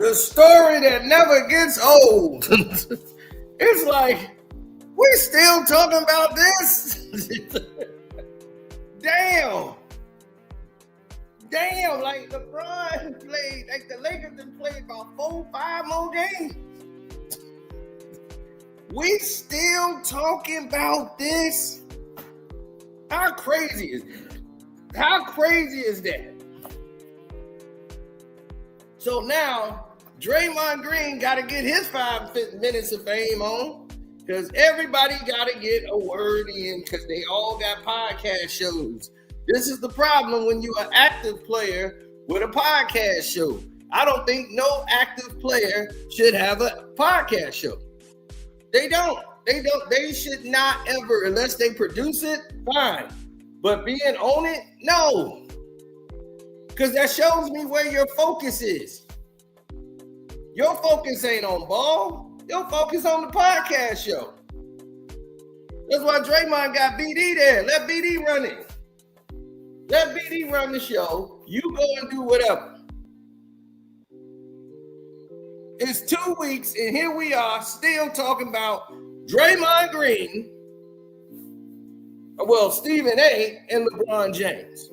The story that never gets old. It's like, we're still talking about this? Damn, like LeBron played, like the Lakers have played about 4-5 more games. We still talking about this? How crazy is that? So now Draymond Green got to get his 5 minutes of fame on, because everybody got to get a word in, because they all got podcast shows. This is the problem when you're an active player with a podcast show. I don't think no active player should have a podcast show. They don't. They should not ever, unless they produce it, fine. But being on it, no. Because that shows me where your focus is. Your focus ain't on ball. Your focus on the podcast show. That's why Draymond got BD there. Let BD run it. Let BD run the show. You go and do whatever. It's 2 weeks, and here we are still talking about Draymond Green, well, Stephen A. and LeBron James.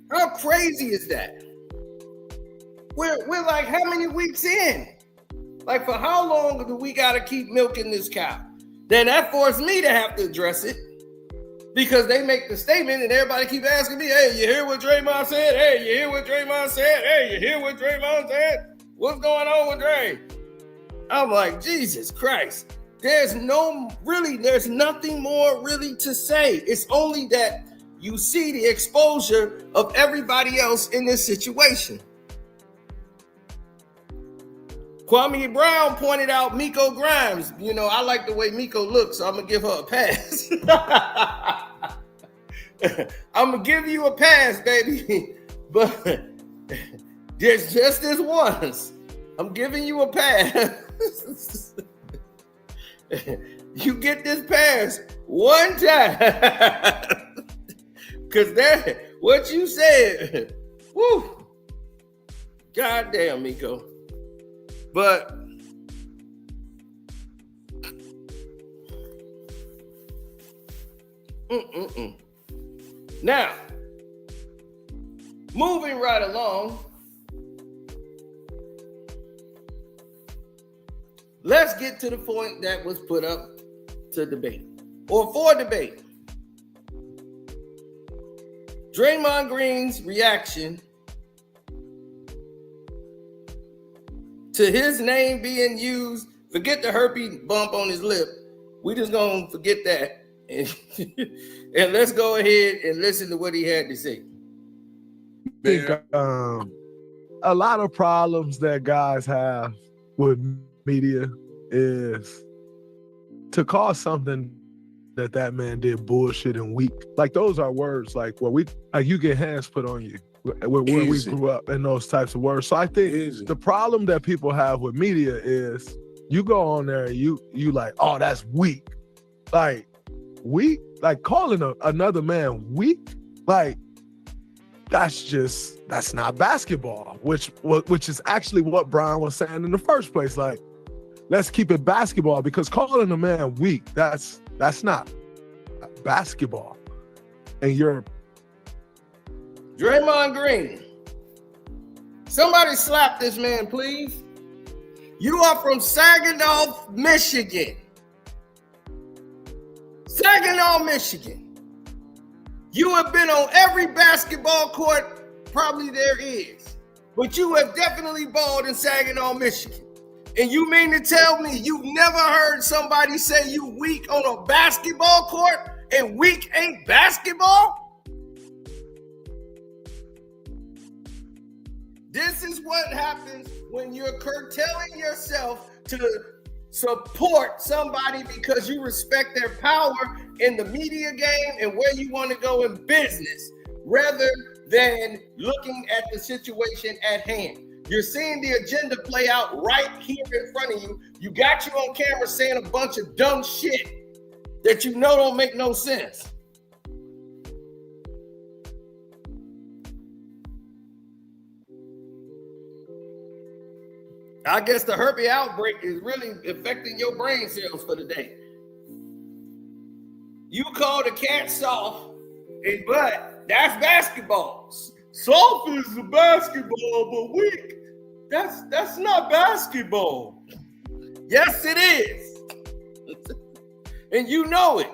How crazy is that? We're like how many weeks in? Like, for how long do we got to keep milking this cow? Then that forced me to have to address it, because they make the statement and everybody keep asking me, hey, you hear what Draymond said? Hey, you hear what Draymond said? Hey, you hear what Draymond said? What's going on with Dray? I'm like, Jesus Christ. There's nothing more really to say. It's only that you see the exposure of everybody else in this situation. Kwame Brown pointed out Miko Grimes. You know, I like the way Miko looks, so I'm going to give her a pass. I'm going to give you a pass, baby. But just this once. I'm giving you a pass. You get this pass one time. Because that, what you said, whoo. Goddamn, Miko. But now, moving right along, let's get to the point that was put up to debate, or for debate. Draymond Green's reaction to his name being used. Forget the herpes bump on his lip. We just gonna forget that. And let's go ahead and listen to what he had to say. I think a lot of problems that guys have with media is to call something that man did bullshit and weak. Like, those are words like, well, you get hands put on you. Where we grew up and those types of words. So I think the problem that people have with media is you go on there and you like, oh, that's weak. Like, weak? Like, calling another man weak? Like, that's not basketball, which is actually what Brian was saying in the first place. Like, let's keep it basketball, because calling a man weak, that's not basketball. And you're Draymond Green. Somebody slap this man, please. You are from Saginaw, Michigan. Saginaw, Michigan. You have been on every basketball court probably there is. But you have definitely balled in Saginaw, Michigan. And you mean to tell me you've never heard somebody say you weak on a basketball court and weak ain't basketball? This is what happens when you're curtailing yourself to support somebody because you respect their power in the media game and where you want to go in business, rather than looking at the situation at hand. You're seeing the agenda play out right here in front of you. You got you on camera saying a bunch of dumb shit that you know don't make no sense. I guess the herpes outbreak is really affecting your brain cells for the day. You call the cat soft, but that's basketball. Soft is a basketball, but weak. That's not basketball. Yes, it is. And you know it.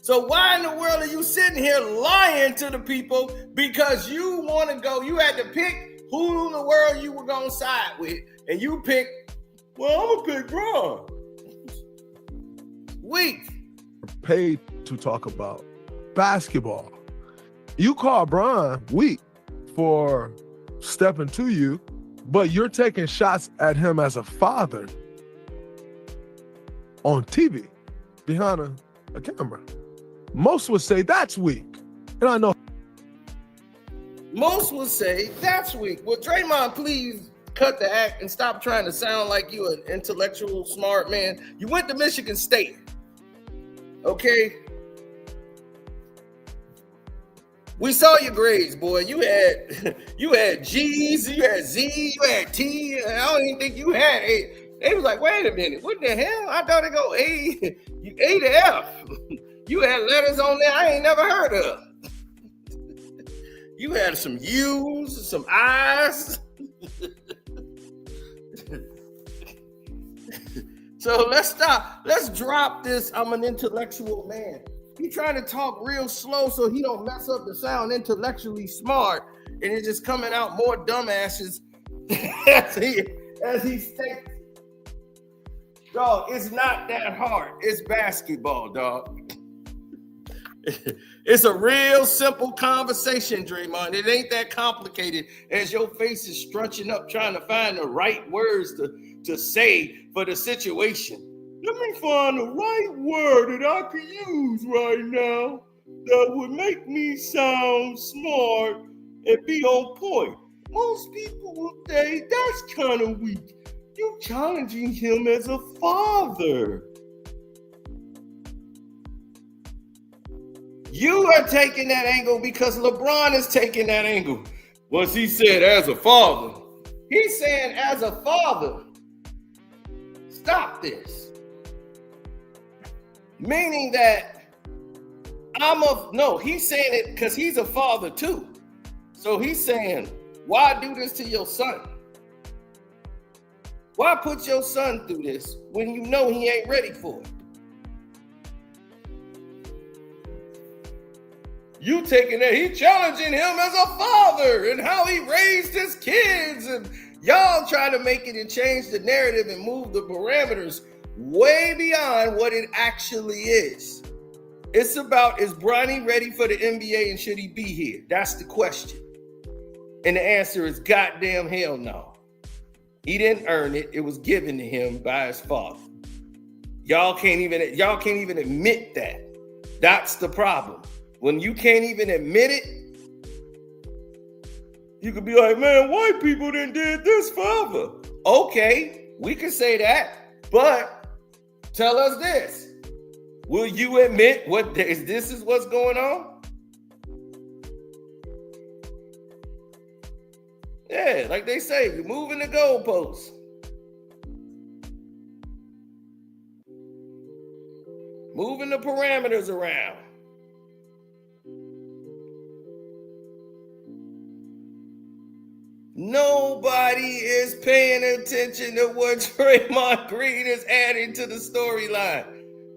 So why in the world are you sitting here lying to the people because you want to go? You had to pick who in the world you were going to side with. And you picked, well, I'm going to pick Bron. Weak. Paid to talk about basketball. You call Bron weak for stepping to you, but you're taking shots at him as a father on TV behind a camera. Most would say that's weak. And I know most would say that's weak. Well, Draymond, please cut the act and stop trying to sound like you an intellectual, smart man. You went to Michigan State. Okay? We saw your grades, boy. You had G's, you had Z, you had T. I don't even think you had A. They was like, wait a minute, what the hell? I thought it go A, A to F. You had letters on there I ain't never heard of. You had some U's, some I's. So let's stop. Let's drop this. I'm an intellectual man. He trying to talk real slow so he don't mess up the sound intellectually smart, and it's just coming out more dumbasses as he states. Dog, it's not that hard. It's basketball, dog. It's a real simple conversation, Draymond. It ain't that complicated as your face is scrunching up trying to find the right words to say for the situation. Let me find the right word that I can use right now that would make me sound smart and be on point. Most people will say that's kind of weak. You're challenging him as a father. You are taking that angle because LeBron is taking that angle. Once he said as a father, he's saying as a father, stop this. Meaning that he's saying it because he's a father too. So he's saying, why do this to your son? Why put your son through this when you know he ain't ready for it? You taking that, he challenging him as a father and how he raised his kids, and y'all trying to make it and change the narrative and move the parameters way beyond what it actually is. It's about, is Bronny ready for the NBA and should he be here? That's the question. And the answer is goddamn hell no. He didn't earn it. It was given to him by his father. Y'all can't even admit that. That's the problem. When you can't even admit it, you could be like, man, white people done did this forever. Okay, we can say that, but tell us this. Will you admit this is what's going on? Yeah, like they say, you're moving the goalposts. Moving the parameters around. Nobody is paying attention to what Draymond Green is adding to the storyline.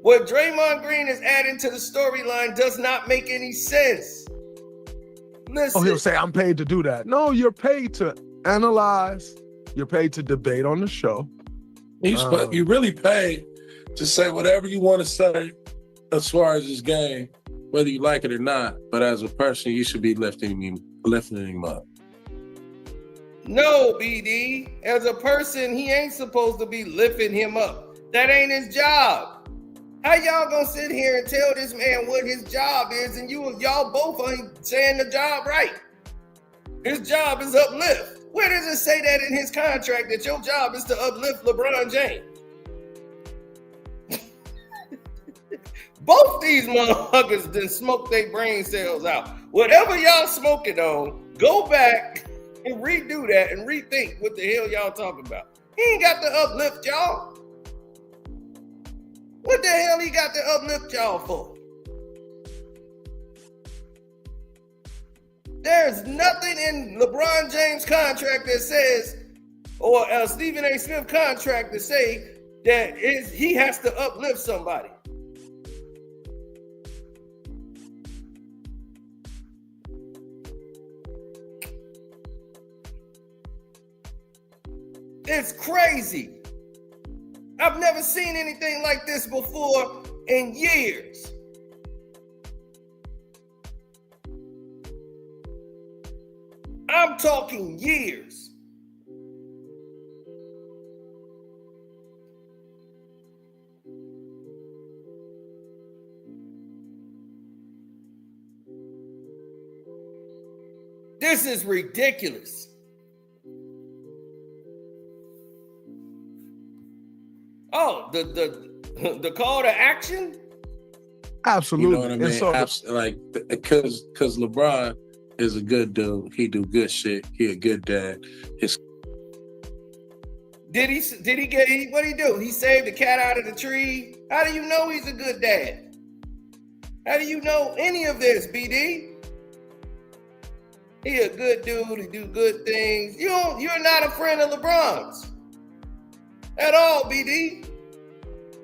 What Draymond Green is adding to the storyline does not make any sense. Listen. Oh, he'll say, I'm paid to do that. No, you're paid to analyze. You're paid to debate on the show. You really paid to say whatever you want to say as far as this game, whether you like it or not. But as a person, you should be lifting him up. No, BD. As a person, he ain't supposed to be lifting him up. That ain't his job. How y'all gonna sit here and tell this man what his job is, and y'all both ain't saying the job right? His job is uplift. Where does it say that in his contract that your job is to uplift LeBron James? Both these motherfuckers done smoked their brain cells out. Whatever y'all smoking on, go back and redo that and rethink what the hell y'all talking about. He ain't got to uplift y'all. What the hell he got to uplift y'all for? There's nothing in LeBron James' contract that says, or Stephen A. Smith contract that say that he has to uplift somebody. It's crazy. I've never seen anything like this before in years. I'm talking years. This is ridiculous. Oh, the call to action? Absolutely. You know what I mean? So, like, because LeBron is a good dude. He do good shit. He a good dad. Did he get what he do? He saved the cat out of the tree. How do you know he's a good dad? How do you know any of this, BD? He a good dude. He do good things. You're not a friend of LeBron's at all, BD.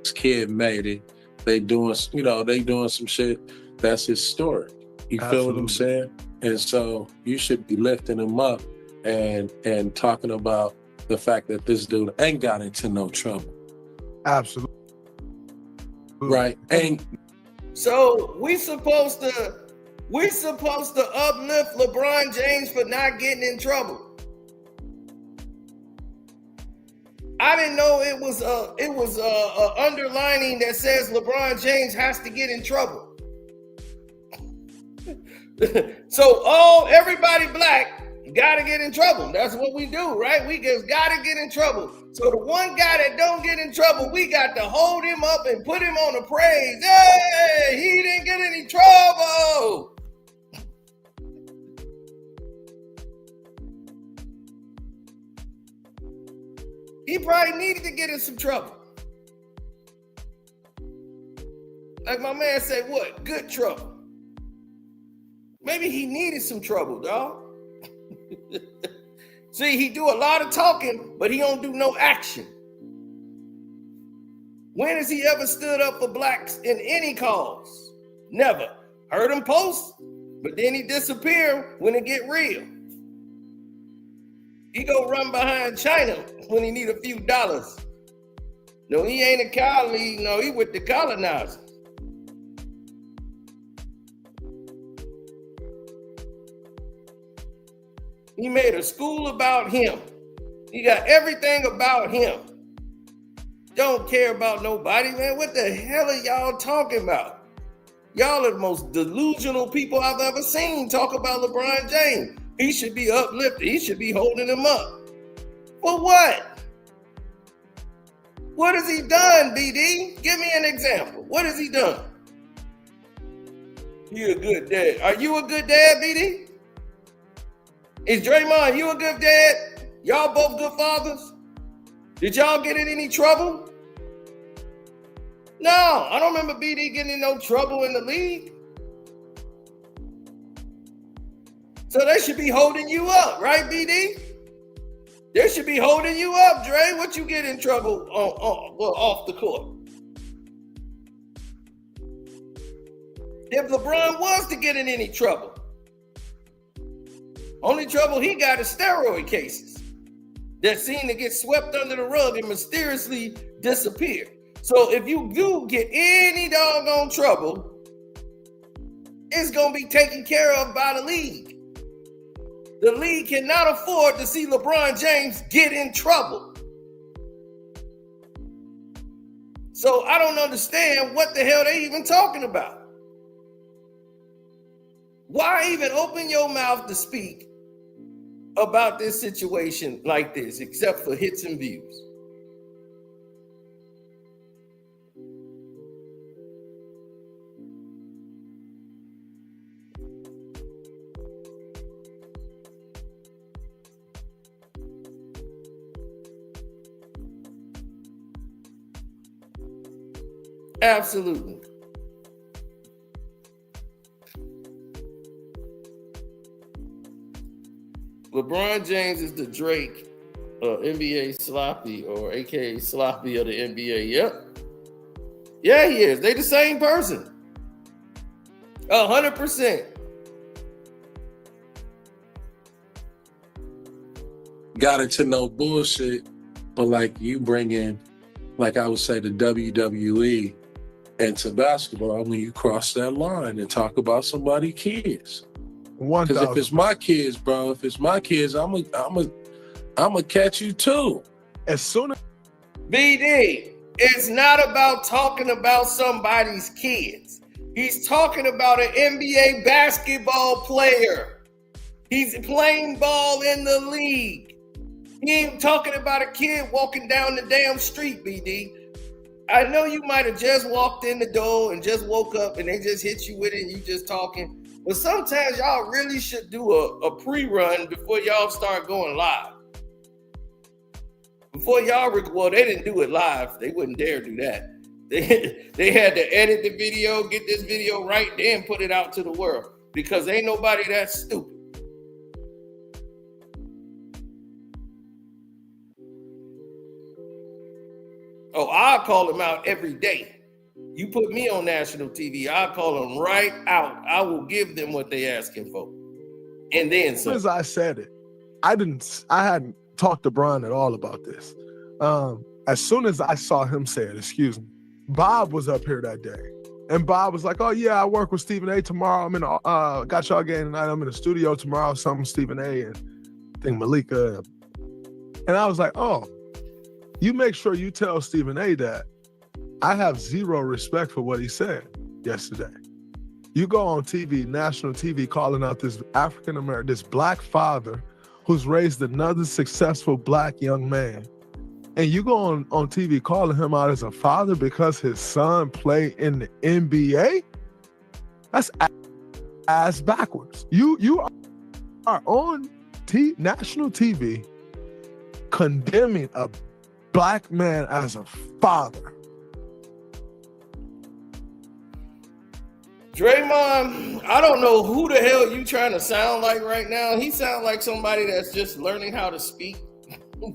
This kid made it. They doing some shit that's historic. You feel what I'm saying? And so you should be lifting him up and talking about the fact that this dude ain't got into no trouble. Absolutely. Right. And so we supposed to uplift LeBron James for not getting in trouble. I didn't know it was a underlining that says LeBron James has to get in trouble. So everybody black gotta get in trouble. That's what we do, right? We just gotta get in trouble. So the one guy that don't get in trouble, we got to hold him up and put him on a praise. Hey, he didn't get any trouble. He probably needed to get in some trouble. Like my man said, what? Good trouble. Maybe he needed some trouble, dog. See, he do a lot of talking, but he don't do no action. When has he ever stood up for blacks in any cause? Never. Heard him post, but then he disappear when it get real. He go run behind China when he need a few dollars. No, he ain't a colleague. No, he with the colonizers. He made a school about him. He got everything about him. Don't care about nobody, man. What the hell are y'all talking about? Y'all are the most delusional people I've ever seen talk about LeBron James. He should be uplifted. He should be holding him up. For what? What has he done, BD? Give me an example. What has he done? You a good dad. Are you a good dad, BD? Is Draymond, you a good dad? Y'all both good fathers? Did y'all get in any trouble? No, I don't remember BD getting in no trouble in the league. So they should be holding you up, right, BD? They should be holding you up, Dre. What you get in trouble off the court? If LeBron was to get in any trouble, only trouble he got is steroid cases that seem to get swept under the rug and mysteriously disappear. So if you do get any doggone trouble, it's going to be taken care of by the league. The league cannot afford to see LeBron James get in trouble. So I don't understand what the hell they even talking about. Why even open your mouth to speak about this situation like this, except for hits and views? Absolutely. LeBron James is the Drake NBA sloppy, or AKA sloppy of the NBA. Yep. Yeah, he is. They the same person. 100%. Got into no bullshit, but like you bring in, like I would say, the WWE into basketball when you cross that line and talk about somebody's kids. Because if it's my kids, bro, I'm catch you too. As soon as BD, it's not about talking about somebody's kids. He's talking about an NBA basketball player. He's playing ball in the league. He ain't talking about a kid walking down the damn street, BD. I know you might have just walked in the door and just woke up and they just hit you with it and you just talking. But sometimes y'all really should do a pre-run before y'all start going live. Before y'all, well, they didn't do it live. They wouldn't dare do that. They had to edit the video, get this video right, then put it out to the world. Because ain't nobody that stupid. Oh, I'll call him out every day. You put me on national TV, I'll call them right out. I will give them what they asking for. And then some. As I said it, I hadn't talked to Brian at all about this. As soon as I saw him say it, Bob was up here that day. And Bob was like, oh yeah, I work with Stephen A tomorrow. I'm in got y'all game tonight. I'm in the studio tomorrow, something Stephen A and I think Malika. And I was like, oh, you make sure you tell Stephen A that I have zero respect for what he said yesterday. You go on TV, national TV, calling out this African-American, this black father who's raised another successful black young man. And you go on TV calling him out as a father because his son played in the NBA? That's ass backwards. You are on national TV condemning a black man as a father. Draymond, I don't know who the hell you trying to sound like right now. He sounds like somebody that's just learning how to speak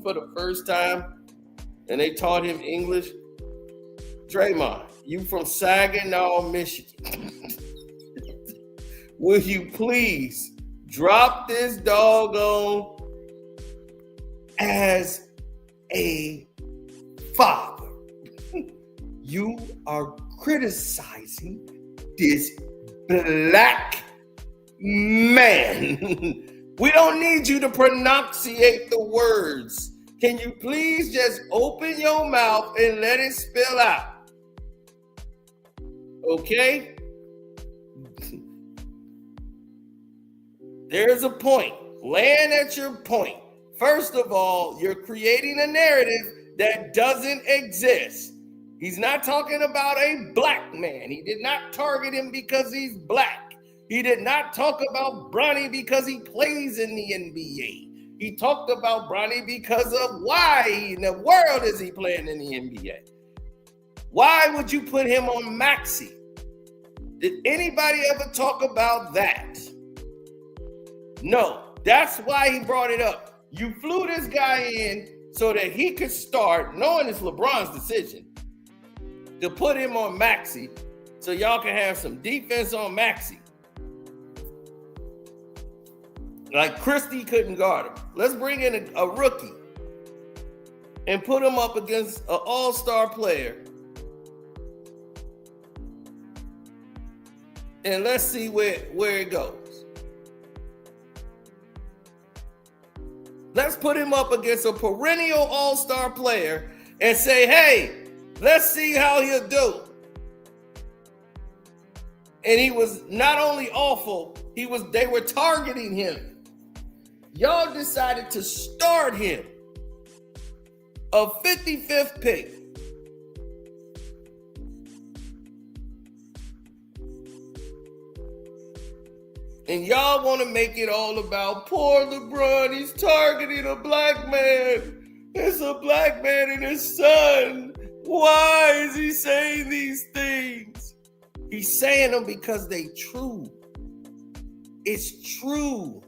for the first time, and they taught him English. Draymond, you from Saginaw, Michigan. Will you please drop this doggone as a father? You are criticizing this black man. We don't need you to pronunciate the words. Can you please just open your mouth and let it spill out? Okay? There's a point. Land at your point. First of all, you're creating a narrative that doesn't exist. He's not talking about a black man. He did not target him because he's black. He did not talk about Bronny because he plays in the NBA. He talked about Bronny because of why in the world is he playing in the NBA? Why would you put him on Maxi? Did anybody ever talk about that? No, that's why he brought it up. You flew this guy in so that he could start, knowing it's LeBron's decision, to put him on Maxi so y'all can have some defense on Maxi. Like Christie couldn't guard him. Let's bring in a rookie and put him up against an all-star player. And let's see where it goes. Let's put him up against a perennial all-star player and say, hey, let's see how he'll do. And he was not only awful, they were targeting him. Y'all decided to start him. A 55th pick. And y'all want to make it all about poor LeBron. He's targeting a black man. It's a black man and his son. Why is he saying these things? He's saying them because they true. It's true.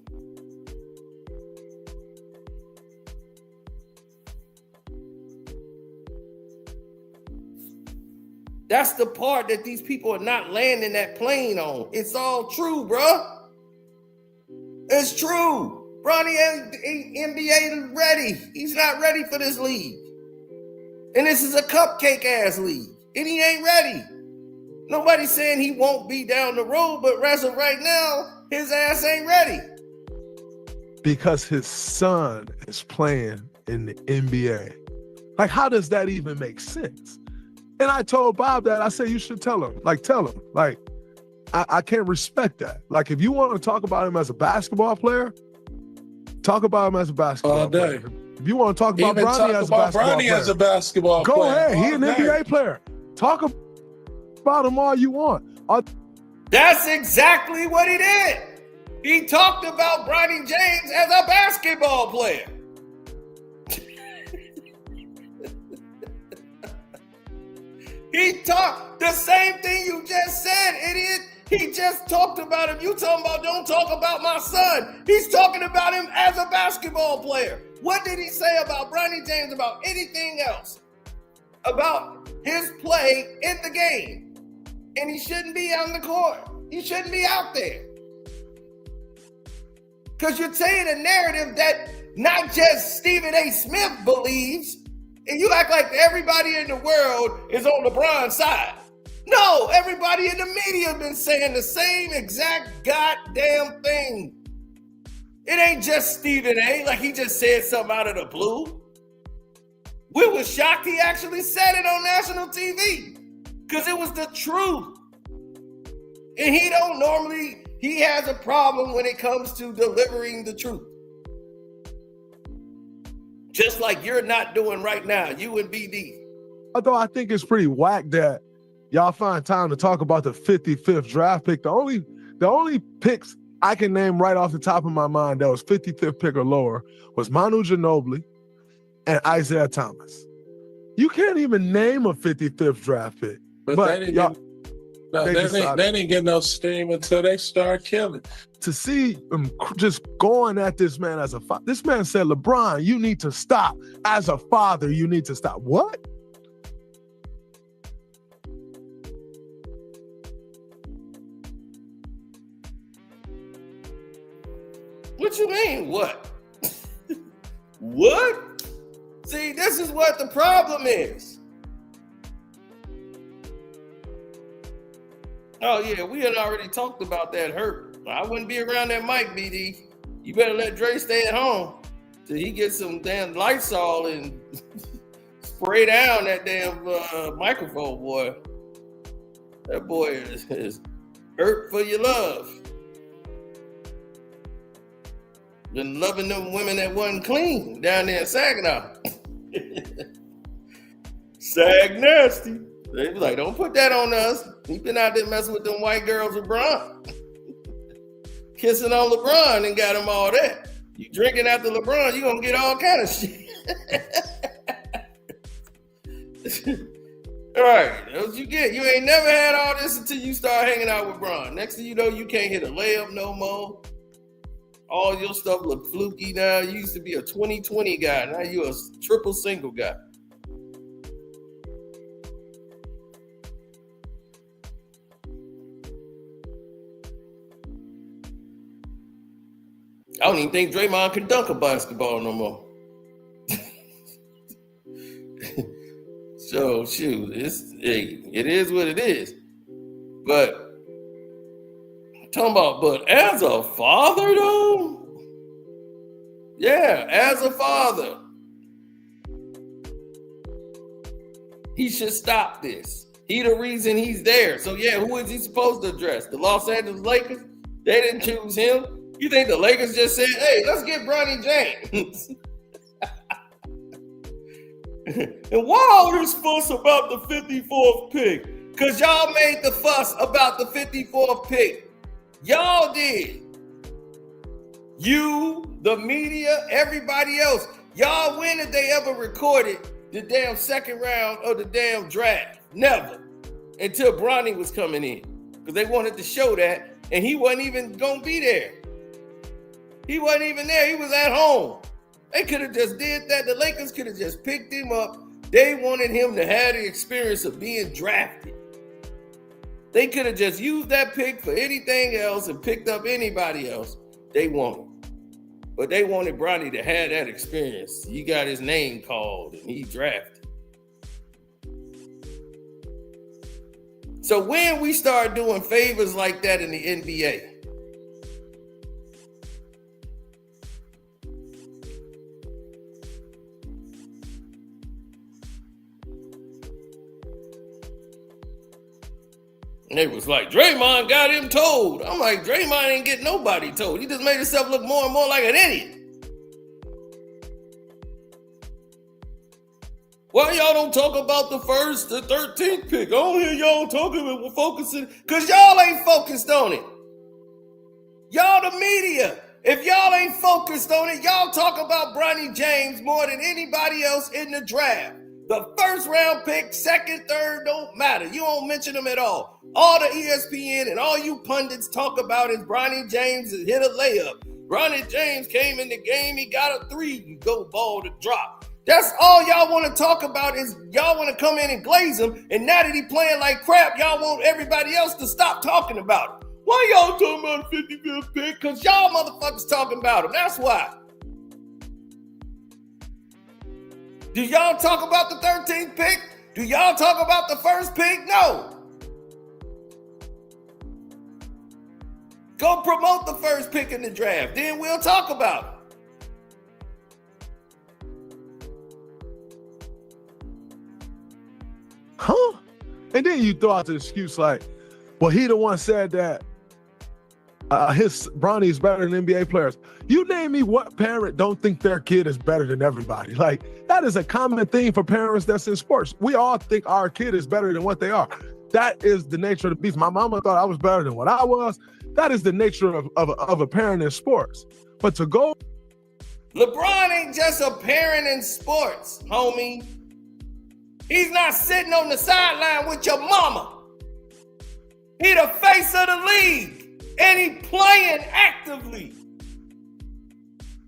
That's the part that these people are not landing that plane on. It's all true, bruh. It's true. Bronny NBA is ready. He's not ready for this league. And this is a cupcake ass league. And he ain't ready. Nobody's saying he won't be down the road, but as of right now, his ass ain't ready. Because his son is playing in the NBA. Like, how does that even make sense? And I told Bob that. I said, you should tell him. Like, tell him. Like, I can't respect that. Like, if you want to talk about him as a basketball player, talk about him as a basketball player. If you want to talk about Bronny as a basketball player, go ahead. He an NBA player. Talk about him all you want. That's exactly what he did. He talked about Bronny James as a basketball player. He talked the same thing you just said, idiot. He just talked about him. You talking about don't talk about my son. He's talking about him as a basketball player. What did he say about Bronny James, about anything else? About his play in the game. And he shouldn't be on the court. He shouldn't be out there. Because you're saying a narrative that not just Stephen A. Smith believes, and you act like everybody in the world is on LeBron's side. No, everybody in the media has been saying the same exact goddamn thing. It ain't just Stephen A. Like he just said something out of the blue. We were shocked he actually said it on national TV because it was the truth. And he has a problem when it comes to delivering the truth. Just like you're not doing right now, you and BD. Although I think it's pretty whack that y'all find time to talk about the 55th draft pick. The only picks I can name right off the top of my mind that was 55th pick or lower was Manu Ginobili and Isaiah Thomas. You can't even name a 55th draft pick. But they didn't get no steam until they start killing. To see him just going at this man as a father. This man said, LeBron, you need to stop. As a father, you need to stop. What? What you mean, what? What? See, this is what the problem is. Oh, yeah, we had already talked about that hurt. I wouldn't be around that mic, BD. You better let Dre stay at home till he gets some damn Lysol and spray down that damn microphone, boy. That boy is hurt for your love. Been loving them women that wasn't clean down there in Saginaw. Sag nasty. They be like, don't put that on us. He been out there messing with them white girls with LeBron. Kissing on LeBron and got him all that. You drinking after LeBron, you gonna get all kind of shit. All right, that's what you get. You ain't never had all this until you start hanging out with Bron. Next thing you know, you can't hit a layup no more. All your stuff look fluky now. You used to be a 20-20 guy. Now you're a triple single guy. I don't even think Draymond can dunk a basketball no more. So, shoot, it is what it is. But as a father, though? Yeah, as a father. He should stop this. He the reason he's there. So, yeah, who is he supposed to address? The Los Angeles Lakers? They didn't choose him. You think the Lakers just said, hey, let's get Bronny James? And why all this fuss about the 54th pick? Because y'all made the fuss about the 54th pick. Y'all did. You, the media, everybody else. Y'all, when did they ever recorded the damn second round of the damn draft. Never. Until Bronny was coming in. Because they wanted to show that, and he wasn't even going to be there. He wasn't even there. He was at home. They could have just did that. The Lakers could have just picked him up. They wanted him to have the experience of being drafted. They could have just used that pick for anything else and picked up anybody else they wanted. But they wanted Bronny to have that experience. He got his name called and he drafted. So when we start doing favors like that in the NBA, and they was like, Draymond got him told. I'm like, Draymond ain't get nobody told. He just made himself look more and more like an idiot. Why y'all don't talk about the 13th pick? I don't hear y'all talking about focusing, because y'all ain't focused on it. Y'all the media. If y'all ain't focused on it, y'all talk about Bronny James more than anybody else in the draft. The first round pick, second, third, don't matter. You don't mention them at all. All the ESPN and all you pundits talk about is Bronny James hit a layup. Bronny James came in the game, he got a 3, you go ball to drop. That's all y'all want to talk about is y'all want to come in and glaze him. And now that he playing like crap, y'all want everybody else to stop talking about it. Why y'all talking about a 55th pick? Because y'all motherfuckers talking about him. That's why. Do y'all talk about the 13th pick? Do y'all talk about the first pick? No. Go promote the first pick in the draft. Then we'll talk about it. Huh? And then you throw out the excuse like, well, he the one said that Bronny's better than NBA players. You name me what parent don't think their kid is better than everybody. Like, that is a common thing for parents that's in sports. We all think our kid is better than what they are. That is the nature of the beast. My mama thought I was better than what I was. That is the nature of a parent in sports. But to go... LeBron ain't just a parent in sports, homie. He's not sitting on the sideline with your mama. He the face of the league, and he playing actively.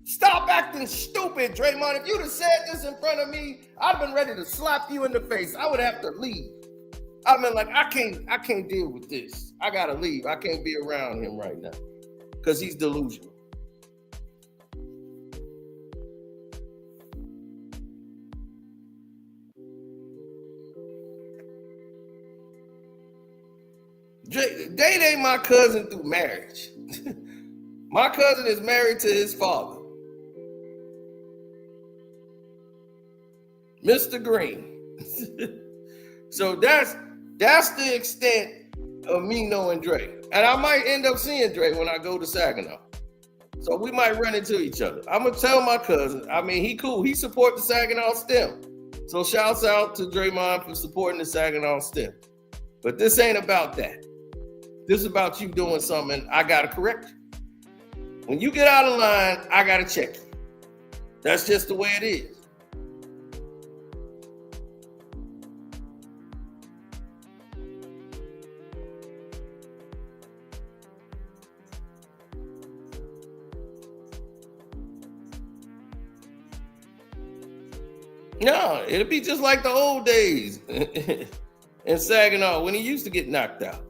Stop acting stupid, Draymond. If you'd have said this in front of me, I'd have been ready to slap you in the face. I would have to leave. I've been like, I can't deal with this. I gotta leave. I can't be around him right now because he's delusional. Dade ain't my cousin through marriage. My cousin is married to his father, Mr. Green. So that's the extent of me knowing Dre. And I might end up seeing Dre when I go to Saginaw. So we might run into each other. I'm going to tell my cousin, I mean, he cool. He support the Saginaw STEM. So shouts out to Draymond for supporting the Saginaw STEM. But this ain't about that. This is about you doing something I got to correct you. When you get out of line, I got to check you. That's just the way it is. No, it'll be just like the old days in Saginaw when he used to get knocked out.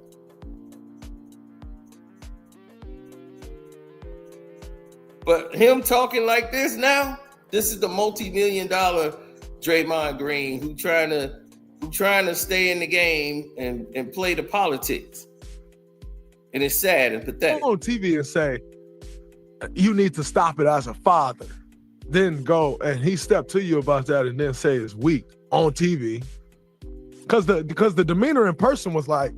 But him talking like this now, this is the multi-million-dollar Draymond Green who trying to stay in the game and play the politics. And it's sad and pathetic. Go on TV and say, you need to stop it as a father. Then go and he stepped to you about that and then say it's weak on TV. Because the demeanor in person was like,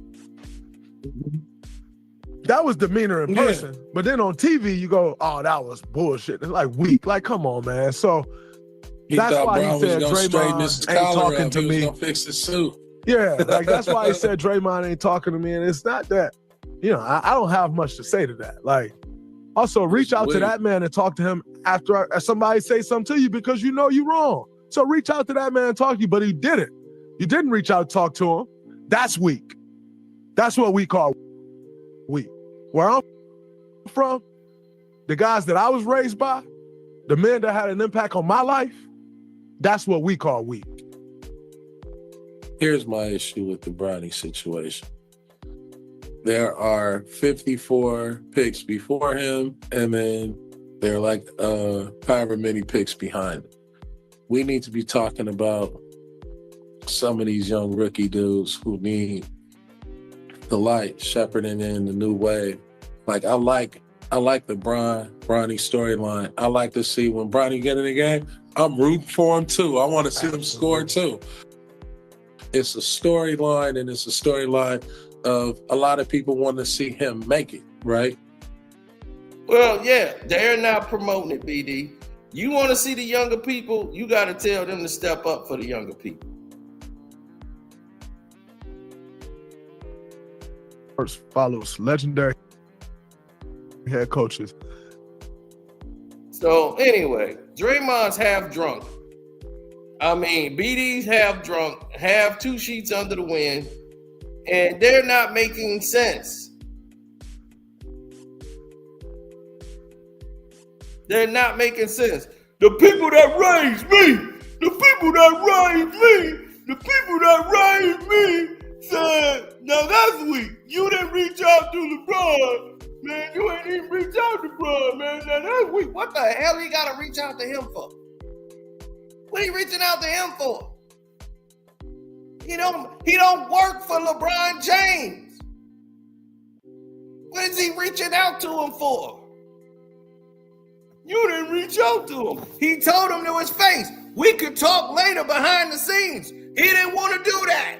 that was demeanor in person. But then on TV, you go, oh, that was bullshit. It's like weak. Like, come on, man. So that's why he said Draymond ain't talking to me. Gonna fix his suit. Yeah, like that's why he said Draymond ain't talking to me. And it's not that, I don't have much to say to that. Like, also reach out to that man and talk to him after somebody say something to you because you know you're wrong. So reach out to that man and talk to you, but he didn't. You didn't reach out and talk to him. That's weak. That's what we call weak. Where I'm from, the guys that I was raised by, the men that had an impact on my life, that's what we call weak. Here's my issue with the Bronny situation. There are 54 picks before him, and then there are like however many picks behind him. We need to be talking about some of these young rookie dudes who need the light shepherding in the new wave. Like I like the Bronny storyline. I like to see when Bronny get in the game, I'm rooting for him too. I want to see him score too. It's a storyline, and it's a storyline of a lot of people want to see him make it, right? Well, yeah, they're not promoting it, BD. You want to see the younger people, you got to tell them to step up for the younger people. First follows legendary head coaches. So anyway, Draymond's half drunk. I mean, BD's half drunk, have 2 sheets under the wind, and they're not making sense. They're not making sense. The people that raised me, said, now that's weak. You didn't reach out to LeBron. Man, you ain't even reach out to LeBron, man. Now that's weak. What the hell he got to reach out to him for? What are you reaching out to him for? He don't work for LeBron James. What is he reaching out to him for? You didn't reach out to him. He told him to his face, we could talk later behind the scenes. He didn't want to do that.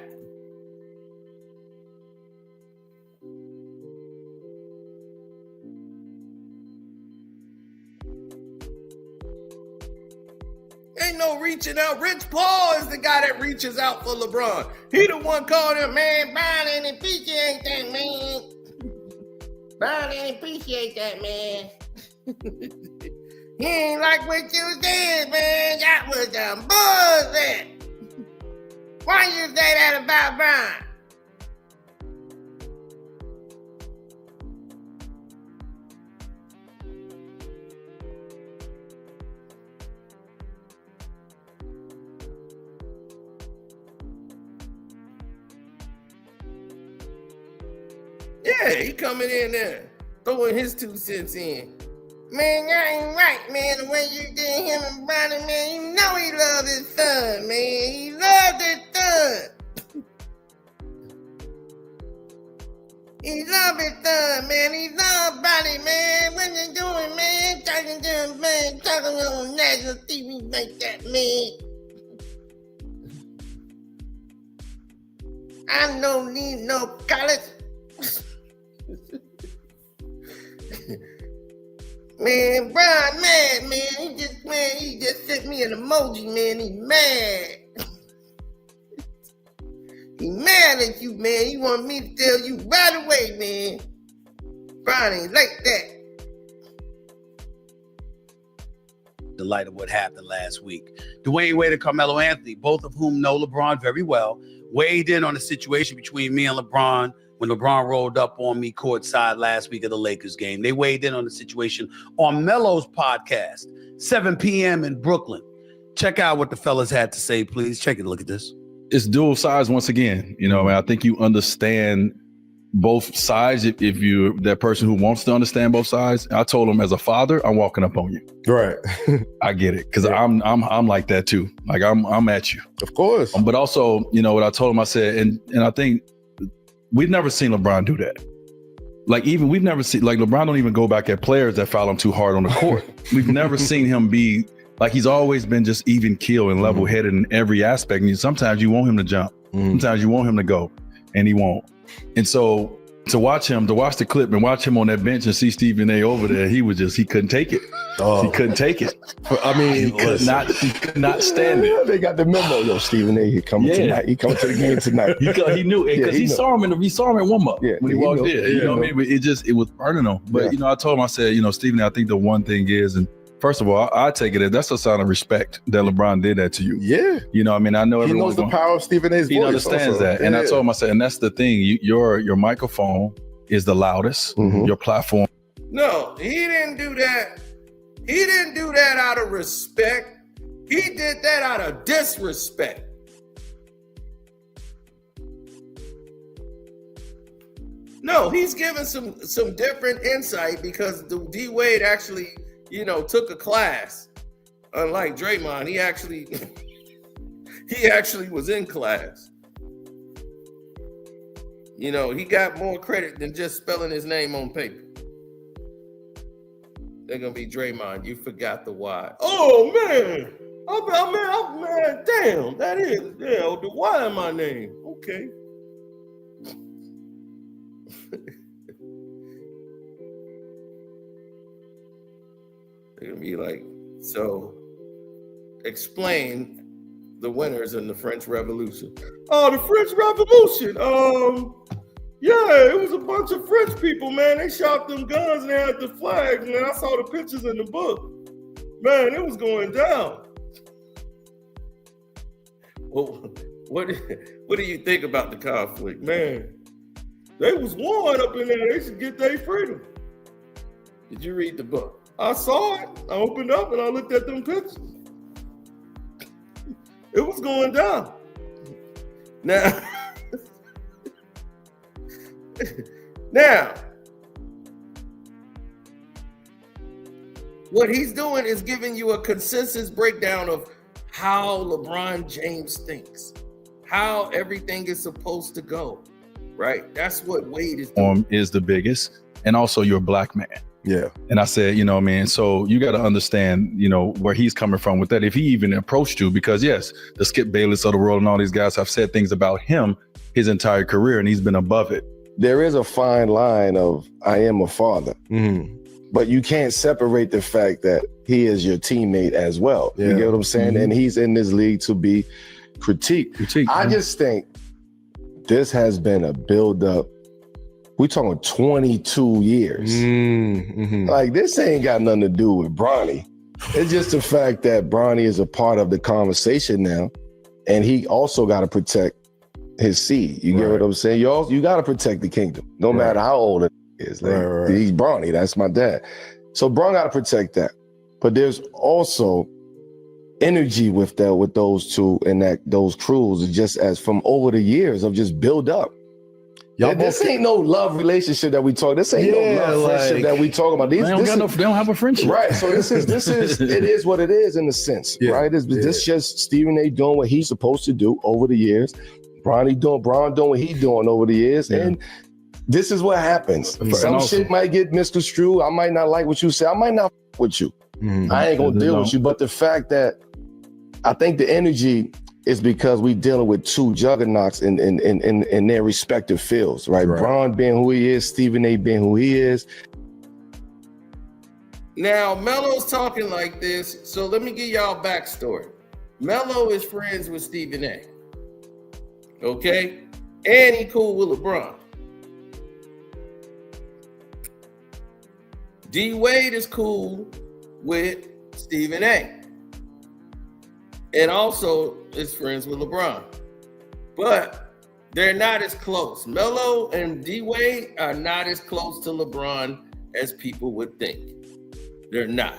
Ain't no reaching out. Rich Paul is the guy that reaches out for LeBron. He the one called him, man, Brian ain't appreciate that, man. Brian ain't appreciate that, man. He ain't like what you did, man. That was some bullshit. Why you say that about Brian? Yeah, he coming in there, throwing his 2 cents in. Man, that ain't right, man, the way you did him and Bronny, man. You know he loved his son, man. He loved his son. He loved his son, man. He loved Bronny, man. What you doing, man? Talking to him, man. Talking on national TV like that, man. I don't need no college. Man, Brian mad, man. He just sent me an emoji, man. He mad. He mad at you, man. He want me to tell you right away, man. Brian ain't like that. The light of what happened last week. Dwayne Wade and Carmelo Anthony, both of whom know LeBron very well, weighed in on the situation between me and LeBron when LeBron rolled up on me courtside last week at the Lakers game. They weighed in on the situation on Melo's podcast, 7 p.m. in Brooklyn. Check out what the fellas had to say, please. Check it. Look at this. It's dual sides once again. You know, I think you understand both sides if you're that person who wants to understand both sides. I told him as a father, I'm walking up on you. Right. I get it. Because I'm like that too. Like I'm at you. Of course. But also, you know what I told him, I said, and I think we've never seen LeBron do that. Like we've never seen, like LeBron don't even go back at players that foul him too hard on the court. We've never seen him be, like he's always been just even keel and level headed in every aspect. And sometimes you want him to jump. Sometimes you want him to go and he won't. And so to watch the clip and watch him on that bench and see Stephen A over there, he couldn't take it. Oh. He couldn't take it. I mean, he could not stand it. They got the memo. Yo, Stephen A, he coming tonight. He coming to the game tonight. He knew it because he saw him in warm up when he walked in. You know what I mean? It was burning him. But you know, I told him, I said, you know, Stephen, I think the one thing is, and First of all, I take it as that's a sign of respect that LeBron did that to you. Yeah. You know, I mean, I know He everyone knows the power of Stephen A's voice. He understands also. that. And I told him, I said, and that's the thing. Your microphone is the loudest. Mhm. Your platform. No, he didn't do that. He didn't do that out of respect. He did that out of disrespect. No, he's given some different insight because D Wade actually, took a class. Unlike Draymond, he actually was in class. He got more credit than just spelling his name on paper. They're gonna be Draymond. You forgot the why. Oh man, man, damn, that is the why in my name. Okay. They're gonna be like, so explain the winners in the French Revolution. Oh, the French Revolution. Yeah, it was a bunch of French people, man. They shot them guns and they had the flags, man. I saw the pictures in the book. Man, it was going down. Well, what do you think about the conflict? Man, they was warned up in there. They should get their freedom. Did you read the book? I saw it. I opened up and I looked at them pictures. It was going down. Now, what he's doing is giving you a consensus breakdown of how LeBron James thinks, how everything is supposed to go, right? That's what Wade is doing. Is the biggest, and also you're a black man. Yeah. And I said, so you got to understand, where he's coming from with that. If he even approached you, because yes, the Skip Bayless of the world and all these guys have said things about him his entire career, and he's been above it. There is a fine line of I am a father, but you can't separate the fact that he is your teammate as well. Yeah. You get what I'm saying? And he's in this league to be critiqued. I just think this has been a build-up. We're talking 22 years. Like, this ain't got nothing to do with Bronny. It's just the fact that Bronny is a part of the conversation now, and he also got to protect his seed. You get what I'm saying? You got to protect the kingdom, no matter how old it is. Like, he's Bronny. That's my dad. So Bron got to protect that. But there's also energy with those two and those crews, just as from over the years of just build up. This ain't no love relationship that we talk. This ain't no love friendship that we talk about. They don't have a friendship, right? So this is it is what it is in a sense, right? This just Stephen A. doing what he's supposed to do over the years. Bron doing what he's doing over the years, and this is what happens. Some shit might get misconstrued. I might not like what you say. I might not with you. I ain't gonna deal with you. But the fact that I think the energy is because we dealing with two juggernauts in their respective fields, right? Bron being who he is, Stephen A. being who he is. Now, Melo's talking like this, so let me give y'all backstory. Melo is friends with Stephen A. Okay? And he cool with LeBron. D Wade is cool with Stephen A. And also is friends with LeBron. But they're not as close. Melo and D Wade are not as close to LeBron as people would think. They're not.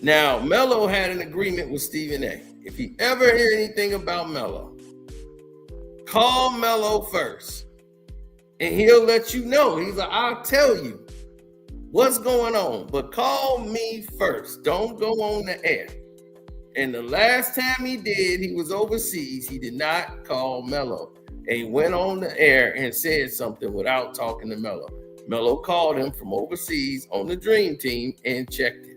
Now, Melo had an agreement with Stephen A. If you ever hear anything about Melo, call Melo first. And he'll let you know. He's like, I'll tell you what's going on, but call me first. Don't go on the air. And the last time he did, he was overseas. He did not call Melo. And he went on the air and said something without talking to Melo. Melo called him from overseas on the Dream Team and checked it.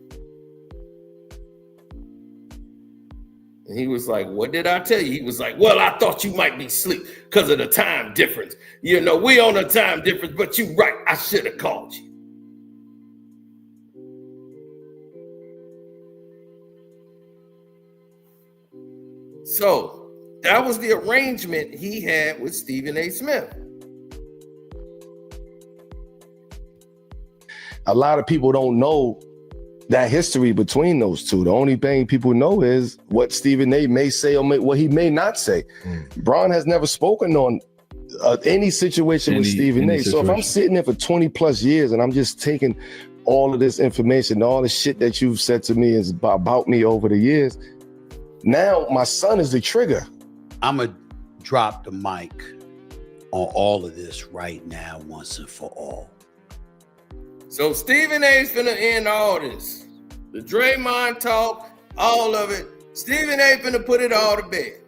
And he was like, what did I tell you? He was like, well, I thought you might be asleep because of the time difference. You know, we on a time difference, but you right. I should have called you. So that was the arrangement he had with Stephen A. Smith. a lot of people don't know that history between those two. The only thing people know is what Stephen A may say or what he may not say. Bron has never spoken on any situation with Stephen A. So if I'm sitting there for 20 plus years and I'm just taking all of this information, all the shit that you've said to me is about me over the years, now my son is the trigger. I'm going to drop the mic on all of this right now, once and for all. So Stephen A's finna end all this. The Draymond talk, all of it. Stephen A finna put it all to bed.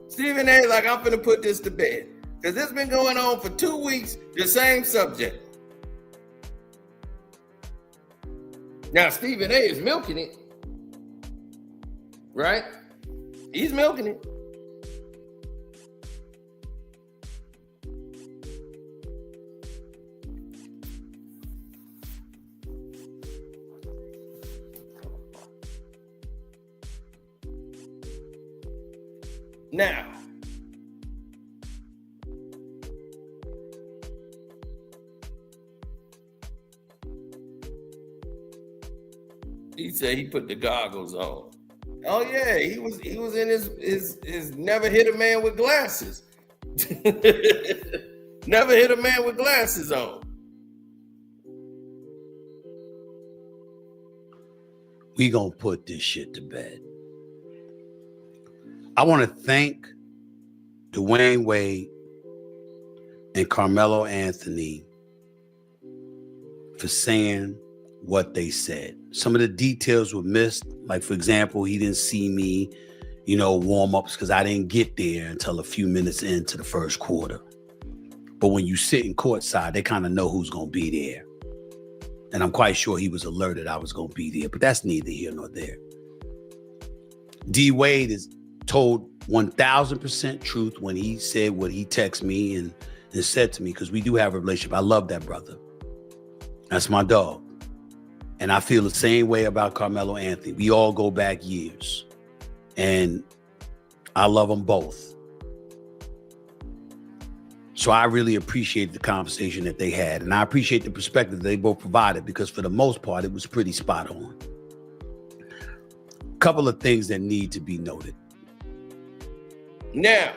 Stephen A like, I'm finna put this to bed. Because this been going on for 2 weeks, the same subject. Now Stephen A is milking it. Right? He's milking it. Now, he said he put the goggles on. Oh yeah, he was in his never hit a man with glasses. Never hit a man with glasses on. We gonna put this shit to bed. I want to thank Dwayne Wade and Carmelo Anthony for saying what they said. Some of the details were missed. Like, for example, he didn't see me, warm ups because I didn't get there until a few minutes into the first quarter. But when you sit in courtside, they kind of know who's going to be there. And I'm quite sure he was alerted I was going to be there, but that's neither here nor there. D Wade is told 1,000% truth when he said what he texted me and said to me, because we do have a relationship. I love that brother. That's my dog. And I feel the same way about Carmelo Anthony. We all go back years. And I love them both. So I really appreciate the conversation that they had. And I appreciate the perspective they both provided, because for the most part, it was pretty spot on. A couple of things that need to be noted. Now,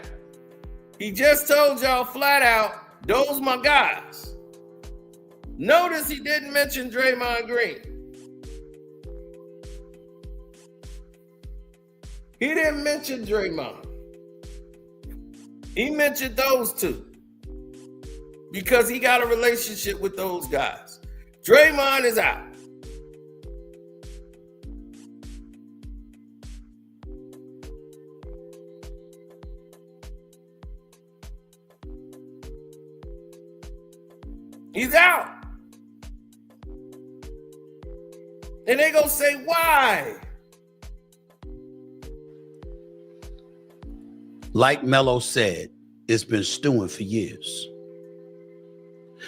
he just told y'all flat out, those my guys. Notice he didn't mention Draymond Green. He didn't mention Draymond. He mentioned those two because he got a relationship with those guys. Draymond is out. He's out. And they gonna say, why? Like Melo said, it's been stewing for years.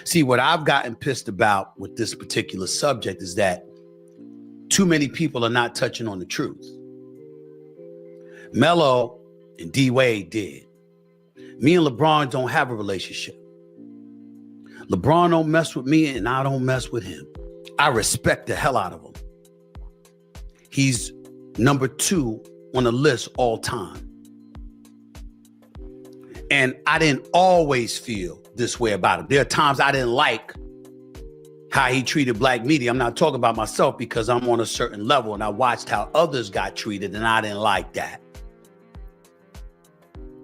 See, what I've gotten pissed about with this particular subject is that too many people are not touching on the truth. Melo and D Wade did. Me and LeBron don't have a relationship. LeBron don't mess with me and I don't mess with him. I respect the hell out of him. He's number 2 on the list all time. And I didn't always feel this way about him. There are times I didn't like how he treated black media. I'm not talking about myself because I'm on a certain level and I watched how others got treated and I didn't like that.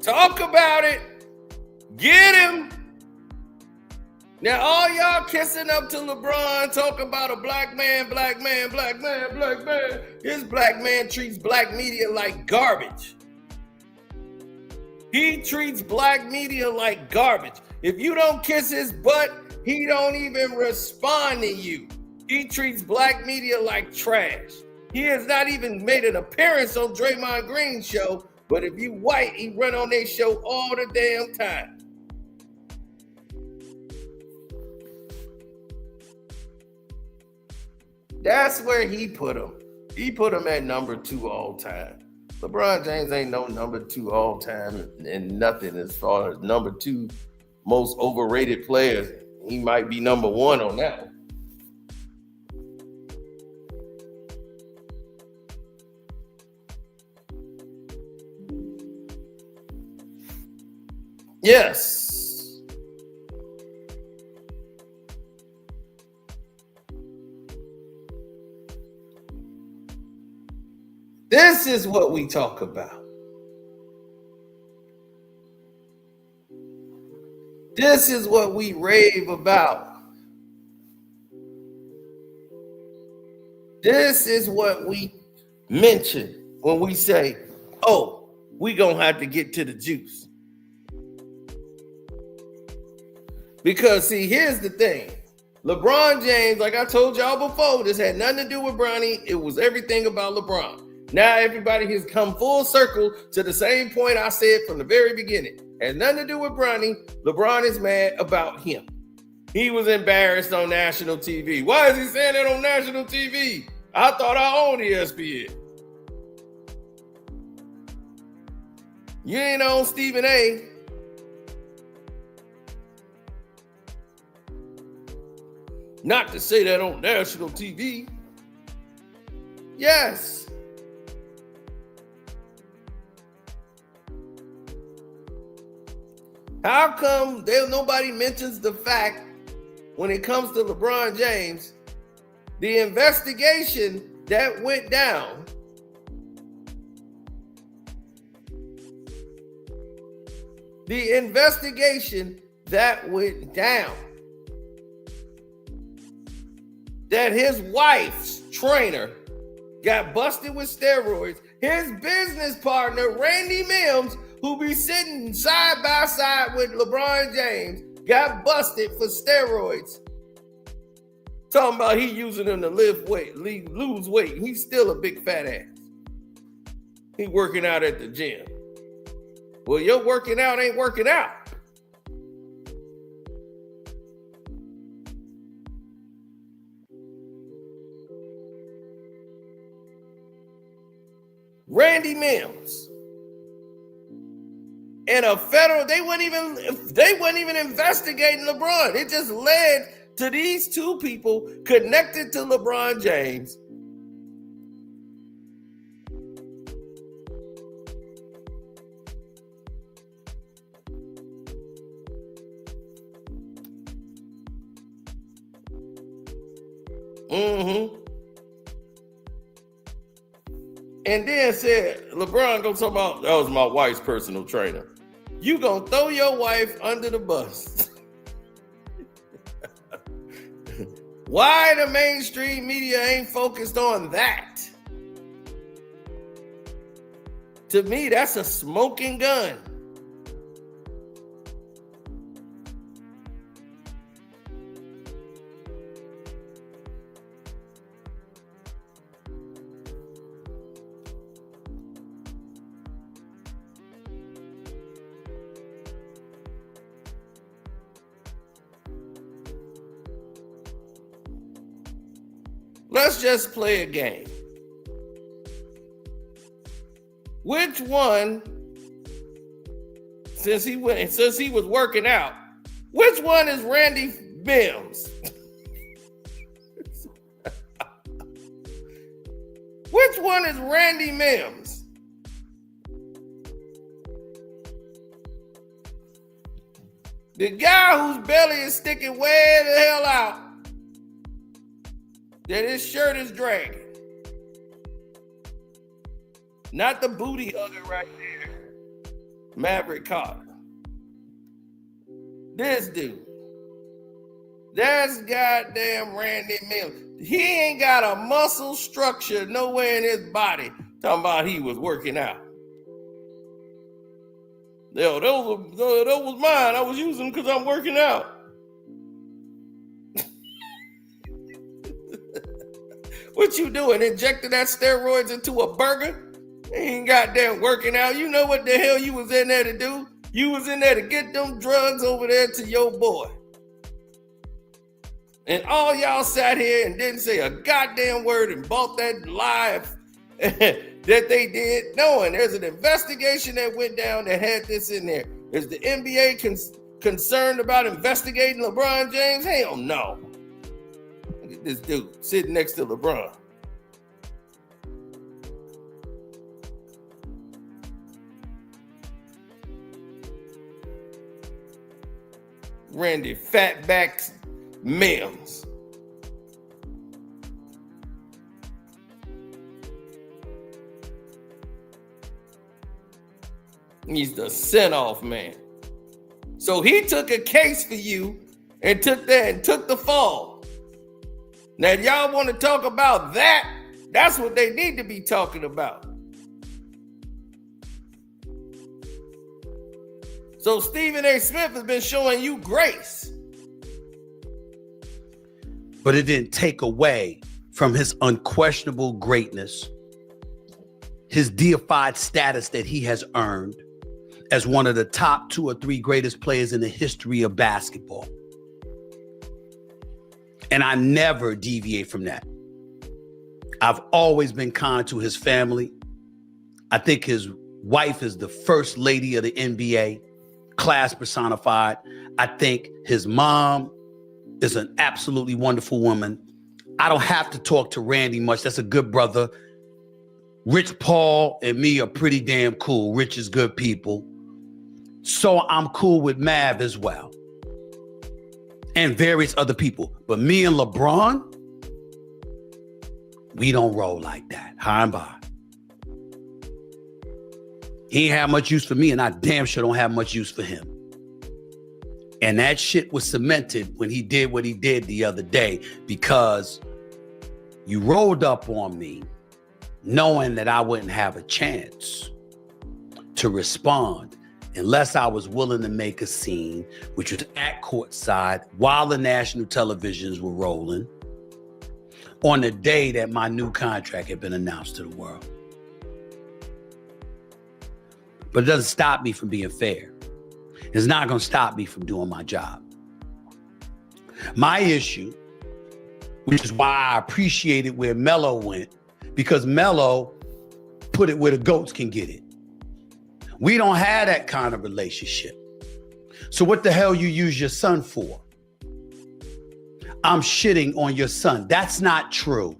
Talk about it. Get him. Now, all y'all kissing up to LeBron, talking about a black man. His black man treats black media like garbage. He treats black media like garbage. If you don't kiss his butt, he don't even respond to you. He treats black media like trash. He has not even made an appearance on Draymond Green's show, but if you white, he run on their show all the damn time. That's where he put him. He put him at number 2 all time. LeBron James ain't no number 2 all time and nothing as far as number 2 most overrated players. he might be number one on that one. Yes. This is what we talk about. This is what we rave about. This is what we mention when we say, oh, we gonna have to get to the juice. Because see, here's the thing. LeBron James, like I told y'all before, this had nothing to do with Bronny. It was everything about LeBron. Now everybody has come full circle to the same point I said from the very beginning. Has nothing to do with Bronny. LeBron is mad about him. He was embarrassed on national TV. Why is he saying that on national TV? I thought I owned ESPN. You ain't on Stephen A. Not to say that on national TV. Yes. How come nobody mentions the fact when it comes to LeBron James, the investigation that went down that his wife's trainer got busted with steroids. His business partner, Randy Mims, who be sitting side by side with LeBron James, got busted for steroids. Talking about he using them to lose weight. He's still a big fat ass. He working out at the gym. Well, your working out ain't working out. Randy Mims and a federal, they weren't even investigating LeBron. It just led to these two people connected to LeBron James. And then said, LeBron gonna talk about, that was my wife's personal trainer. You gonna throw your wife under the bus. Why the mainstream media ain't focused on that? To me, that's a smoking gun. Let's just play a game. Which one, since he was working out, which one is Randy Mims? Which one is Randy Mims? The guy whose belly is sticking way the hell out, that his shirt is dragging. Not the booty hugger right there, Maverick Carter. This dude. That's goddamn Randy Mims. He ain't got a muscle structure nowhere in his body. Talking about he was working out. Yo, those was mine. I was using them because I'm working out. What you doing? Injecting that steroids into a burger? Ain't goddamn working out. You know what the hell you was in there to do? You was in there to get them drugs over there to your boy. And all y'all sat here and didn't say a goddamn word and bought that live that they did, knowing there's an investigation that went down that had this in there. Is the NBA concerned about investigating LeBron James? Hell no. Look at this dude sitting next to LeBron. Randy Fatback Mims. He's the send-off man. So he took a case for you and took the fall. Now, if y'all want to talk about that, that's what they need to be talking about. So Stephen A. Smith has been showing you grace. But it didn't take away from his unquestionable greatness, his deified status that he has earned as one of the top 2 or 3 greatest players in the history of basketball. And I never deviate from that. I've always been kind to his family. I think his wife is the first lady of the NBA, class personified. I think his mom is an absolutely wonderful woman. I don't have to talk to Randy much. That's a good brother. Rich Paul and me are pretty damn cool. Rich is good people. So I'm cool with Mav as well. And various other people. But me and LeBron, we don't roll like that. High and by. He ain't have much use for me, and I damn sure don't have much use for him. And that shit was cemented when he did what he did the other day, because you rolled up on me knowing that I wouldn't have a chance to respond unless I was willing to make a scene, which was at courtside while the national televisions were rolling on the day that my new contract had been announced to the world. But it doesn't stop me from being fair. It's not going to stop me from doing my job. My issue, which is why I appreciated where Melo went, because Melo put it where the goats can get it. We don't have that kind of relationship. So what the hell you use your son for? I'm shitting on your son. That's not true.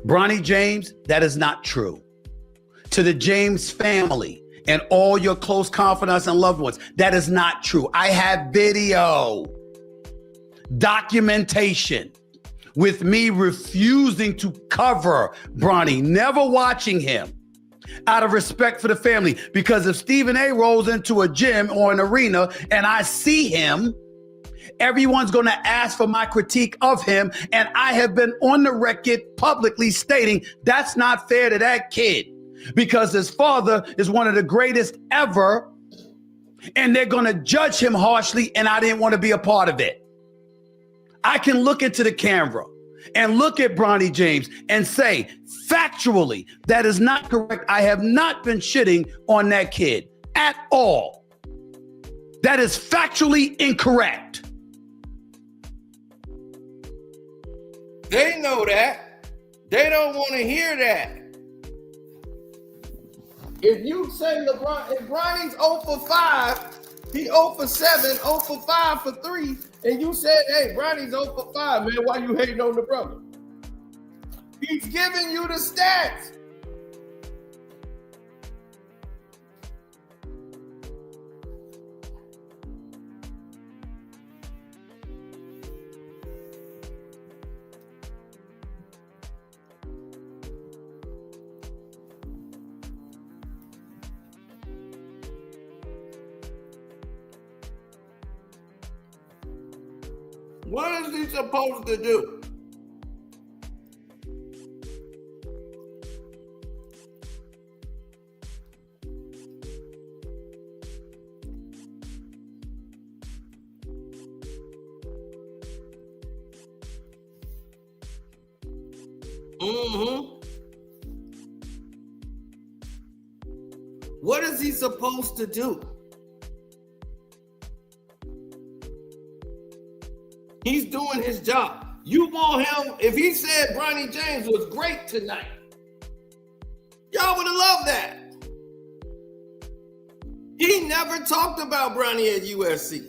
Bronny James, that is not true. To the James family and all your close confidants and loved ones, that is not true. I have video, documentation with me refusing to cover Bronny, never watching him out of respect for the family. Because if Stephen A. rolls into a gym or an arena and I see him, everyone's going to ask for my critique of him. And I have been on the record publicly stating that's not fair to that kid, because his father is one of the greatest ever, and they're going to judge him harshly, and I didn't want to be a part of it. I can look into the camera and look at Bronny James and say, factually, that is not correct. I have not been shitting on that kid at all. That is factually incorrect. They know that. They don't want to hear that. If you say LeBron, if Bronny's 0 for 5, he 0 for 7, 0 for 5 for 3, and you said, hey, Bronny's 0 for 5, man, why you hating on the brother? He's giving you the stats. What is he supposed to do? What is he supposed to do? He's doing his job. You want him, if he said Bronny James was great tonight, y'all would have loved that. He never talked about Bronny at USC.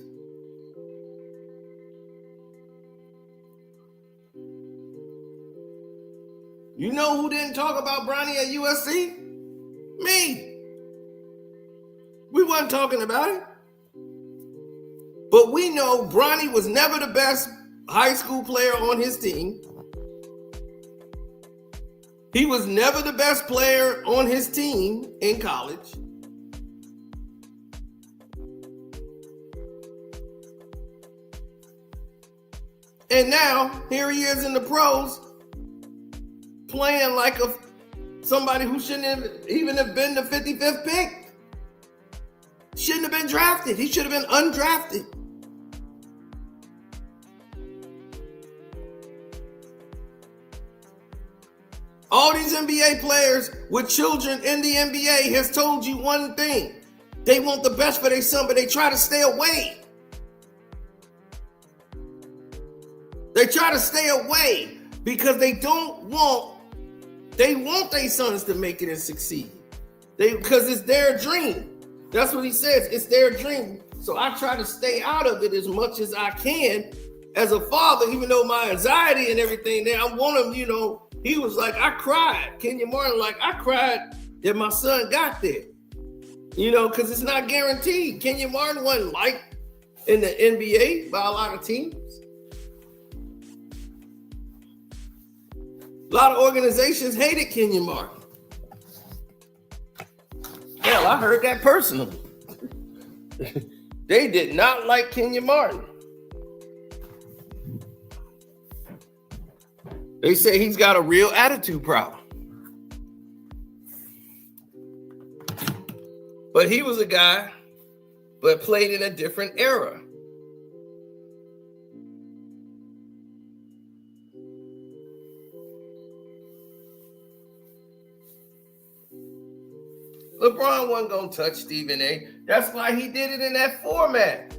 You know who didn't talk about Bronny at USC? Me. We wasn't talking about it. But we know Bronny was never the best high school player on his team. He was never the best player on his team in college. And now, here he is in the pros, playing like somebody who shouldn't even have been the 55th pick. Shouldn't have been drafted. He should have been undrafted. All these NBA players with children in the NBA has told you one thing. They want the best for their son, but they try to stay away. They try to stay away because they want their sons to make it and succeed. Because it's their dream. That's what he says. It's their dream. So I try to stay out of it as much as I can as a father, even though my anxiety and everything there, I want him, he was like, I cried. Kenyon Martin, like, I cried that my son got there. Because it's not guaranteed. Kenyon Martin wasn't liked in the NBA by a lot of teams. A lot of organizations hated Kenyon Martin. Hell, I heard that personally. They did not like Kenyon Martin. They say he's got a real attitude problem. But he was a guy, but played in a different era. LeBron wasn't going to touch Stephen A. That's why he did it in that format.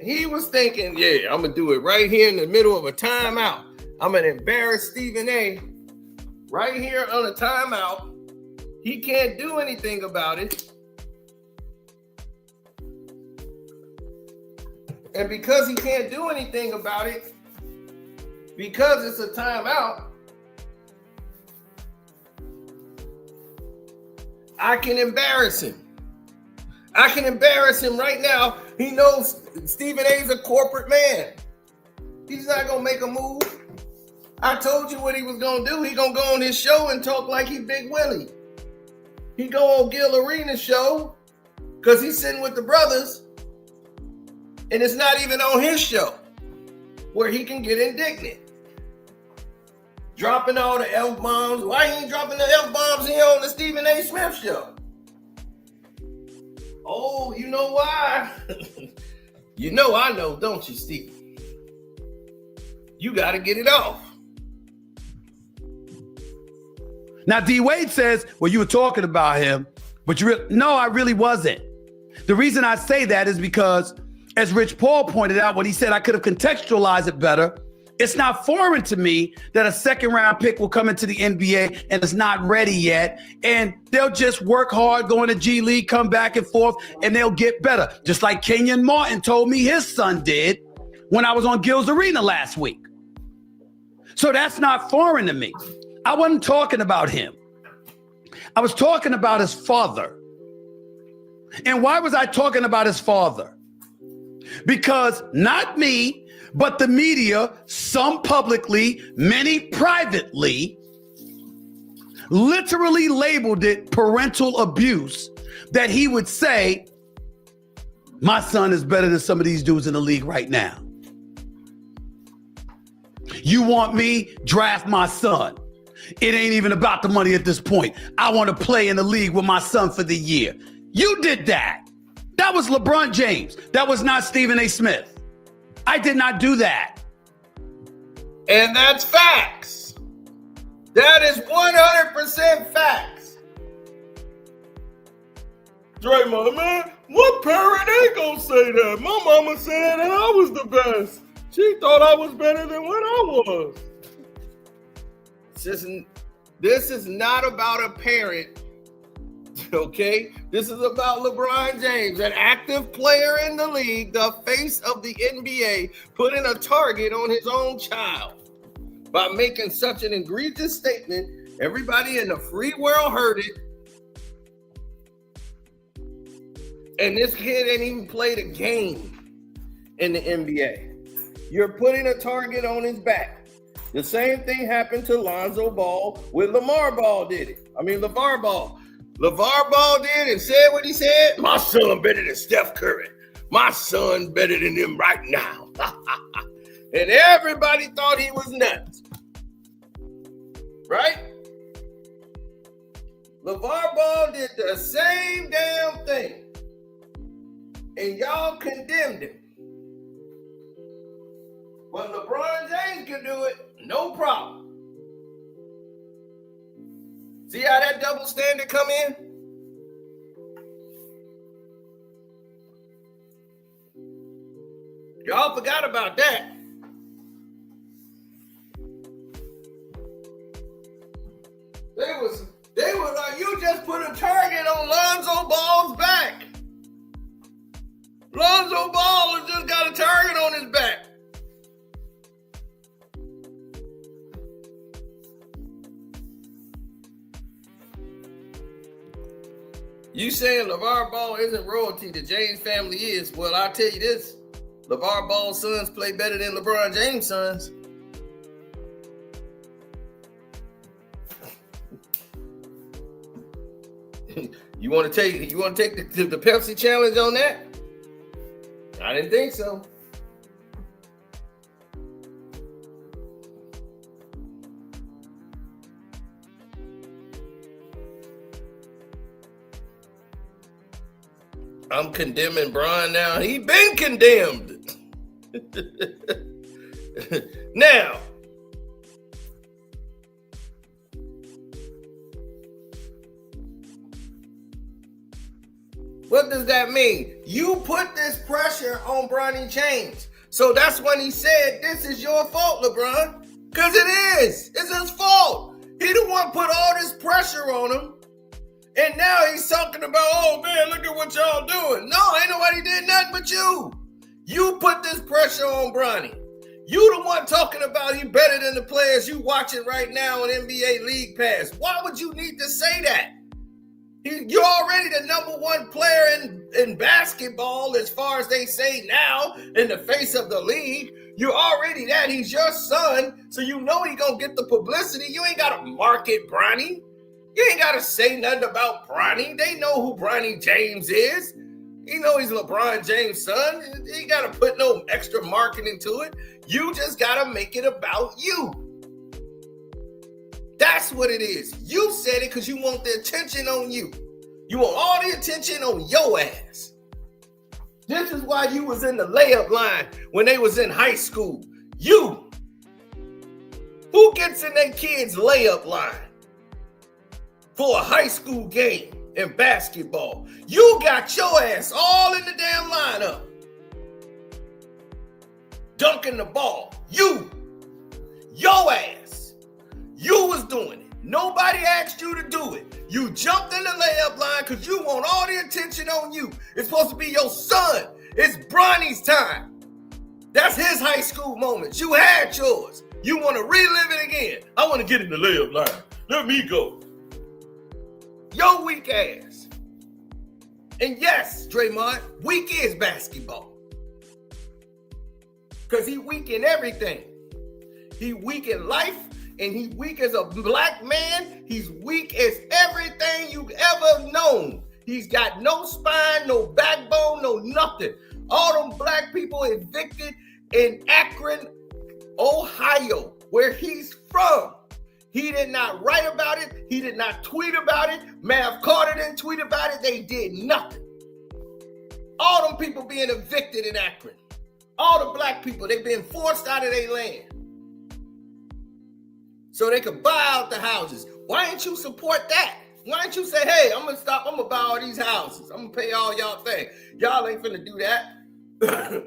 He was thinking, yeah, I'm going to do it right here in the middle of a timeout. I'm going to embarrass Stephen A. right here on a timeout. He can't do anything about it. And because he can't do anything about it, because it's a timeout, I can embarrass him. I can embarrass him right now. He knows Stephen A is a corporate man. He's not going to make a move. I told you what he was going to do. He going to go on his show and talk like he Big Willie. He go on Gil Arenas' show because he's sitting with the brothers, and it's not even on his show where he can get indignant. Dropping all the F-bombs. Why he ain't dropping the F-bombs here on the Stephen A. Smith show? Oh, you know why? You know I know, don't you, Steve? You got to get it off. Now, D. Wade says, well, you were talking about him, but no, I really wasn't. The reason I say that is because, as Rich Paul pointed out, when he said I could have contextualized it better, it's not foreign to me that a second-round pick will come into the NBA and is not ready yet, and they'll just work hard, go in the G League, come back and forth, and they'll get better. Just like Kenyon Martin told me his son did when I was on Gil's Arena last week. So that's not foreign to me. I wasn't talking about him. I was talking about his father. And why was I talking about his father? Because not me, but the media, some publicly, many privately, literally labeled it parental abuse, that he would say, my son is better than some of these dudes in the league right now. You want me? Draft my son. It ain't even about the money at this point. I want to play in the league with my son for the year. You did that. That was LeBron James. That was not Stephen A. Smith. I did not do that. And that's facts. That is 100% facts. Draymond, man, what parent ain't gonna say that? My mama said that I was the best. She thought I was better than what I was. This is not about a parent Okay, this is about LeBron James, an active player in the league, the face of the NBA, putting a target on his own child by making such an egregious statement. Everybody in the free world heard it. And this kid ain't even played a game in the NBA. You're putting a target on his back. The same thing happened to Lonzo Ball with LaVar Ball did it. LaVar Ball. LaVar Ball did and said what he said. My son better than Steph Curry. My son better than him right now. And everybody thought he was nuts. Right? LaVar Ball did the same damn thing. And y'all condemned him. But LeBron James can do it, no problem. See how that double standard come in? Y'all forgot about that. They was like, you just put a target on Lonzo Ball's back. Lonzo Ball has just got a target on his back. You saying LaVar Ball isn't royalty, the James family is. Well, I'll tell you this. LaVar Ball's sons play better than LeBron James' sons. You want to take the Pepsi challenge on that? I didn't think so. I'm condemning Bron now. He been condemned. Now, what does that mean? You put this pressure on Bronny James. So that's when he said, this is your fault, LeBron. Because it is. It's his fault. He the one put all this pressure on him. And now he's talking about, oh man, look at what y'all doing. No, ain't nobody did nothing but you. You put this pressure on Bronny. You the one talking about he better than the players you watching right now on NBA League Pass. Why would you need to say that? You're already the number one player in basketball as far as they say now in the face of the league. You're already that. He's your son, so you know he gonna get the publicity. You ain't got to market Bronny. You ain't got to say nothing about Bronny. They know who Bronny James is. You know he's LeBron James' son. You ain't got to put no extra marketing to it. You just got to make it about you. That's what it is. You said it because you want the attention on you. You want all the attention on your ass. This is why you was in the layup line when they was in high school. You. Who gets in their kids' layup line for a high school game in basketball? You got your ass all in the damn lineup. Dunking the ball. You. Your ass. You was doing it. Nobody asked you to do it. You jumped in the layup line because you want all the attention on you. It's supposed to be your son. It's Bronny's time. That's his high school moments. You had yours. You want to relive it again. I want to get in the layup line. Let me go. Your weak ass. And yes, Draymond, weak is basketball. Because he weak in everything. He weak in life. And he's weak as a black man. He's weak as everything you've ever known. He's got no spine, no backbone, no nothing. All them black people evicted in Akron, Ohio, where he's from. He did not write about it. He did not tweet about it. Mav Carter didn't tweet about it. They did nothing. All them people being evicted in Akron. All the black people, they've been forced out of their land. So they could buy out the houses. Why didn't you support that? Why didn't you say, hey, I'm going to buy all these houses. I'm going to pay all y'all things. Y'all ain't finna do that.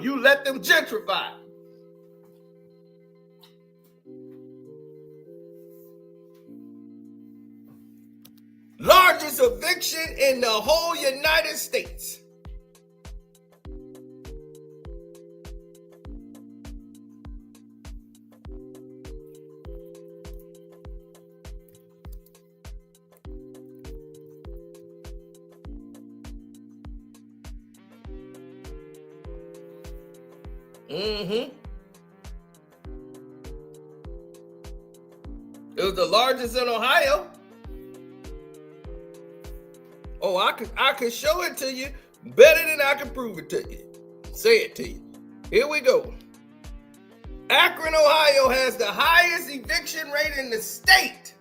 You let them gentrify. largest eviction in the whole United States. It was the largest in Ohio. Oh, I could show it to you better than I can prove it to you. Say it to you. Here we go. Akron, Ohio has the highest eviction rate in the state,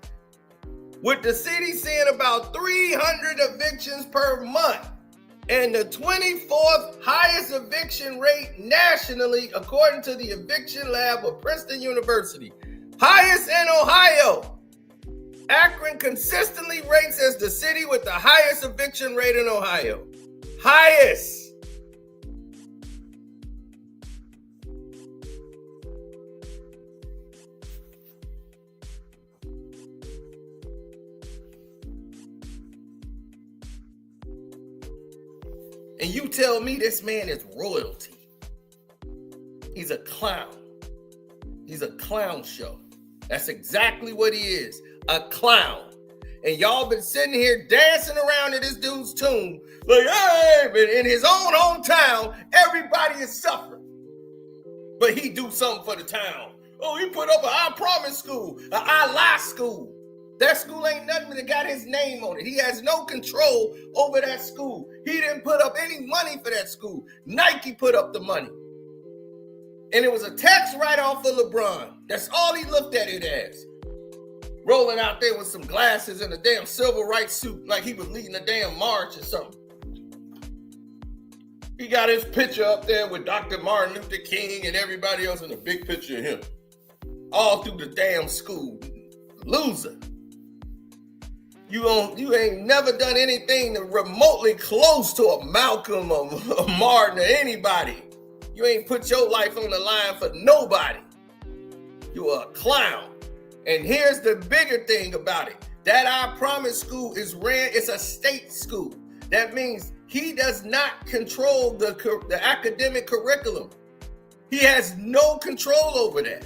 with the city seeing about 300 evictions per month, and the 24th highest eviction rate nationally, according to the eviction lab of Princeton University. Highest in Ohio. Akron consistently ranks as the city with the highest eviction rate in Ohio. Highest. And you tell me this man is royalty. He's a clown. He's a clown show. That's exactly what he is, a clown. And y'all been sitting here dancing around to this dude's tune, like, hey, but in his own hometown, everybody is suffering. But he do something for the town. Oh, he put up an I Promise school, an I Lie school. That school ain't nothing but it got his name on it. He has no control over that school. He didn't put up any money for that school. Nike put up the money. And it was a tax write-off for LeBron. That's all he looked at it as. Rolling out there with some glasses and a damn civil rights suit like he was leading a damn march or something. He got his picture up there with Dr. Martin Luther King and everybody else in a big picture of him. All through the damn school. Loser. You ain't never done anything remotely close to a Malcolm or a Martin or anybody. You ain't put your life on the line for nobody. You are a clown. And here's the bigger thing about it. That I Promise school it's a state school. That means he does not control the academic curriculum. He has no control over that.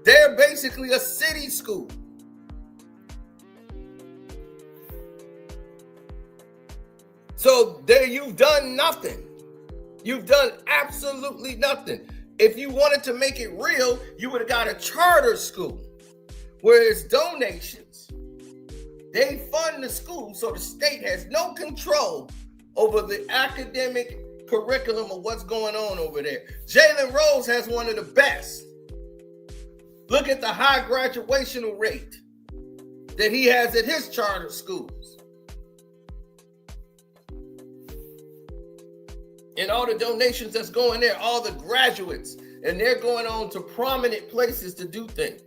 They're basically a city school. So there you've done nothing. You've done absolutely nothing. If you wanted to make it real, you would have got a charter school where it's donations. They fund the school, so the state has no control over the academic curriculum of what's going on over there. Jalen Rose has one of the best. Look at the high graduation rate that he has at his charter schools. And all the donations that's going there, all the graduates, and they're going on to prominent places to do things.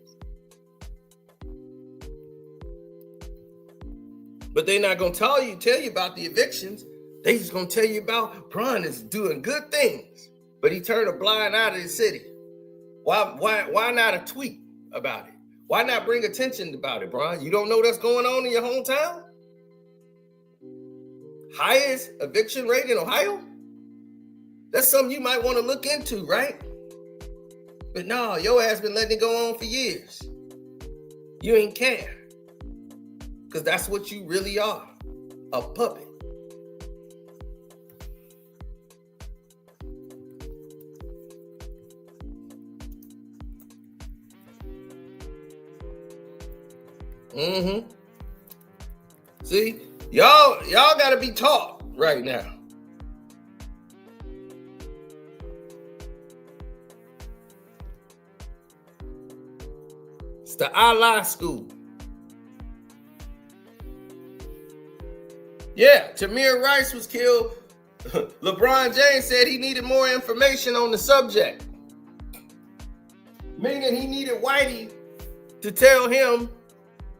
But they're not going to tell you about the evictions. They just going to tell you about Bron is doing good things, but he turned a blind eye to the city. Why not a tweet about it? Why not bring attention about it, Bron? You don't know what's going on in your hometown? Highest eviction rate in Ohio? That's something you might want to look into, right? But no, your ass been letting it go on for years. You ain't care. Because that's what you really are, a puppet. See, y'all got to be taught right now. It's the I Lie school. Yeah, Tamir Rice was killed. LeBron James said he needed more information on the subject. Meaning he needed Whitey to tell him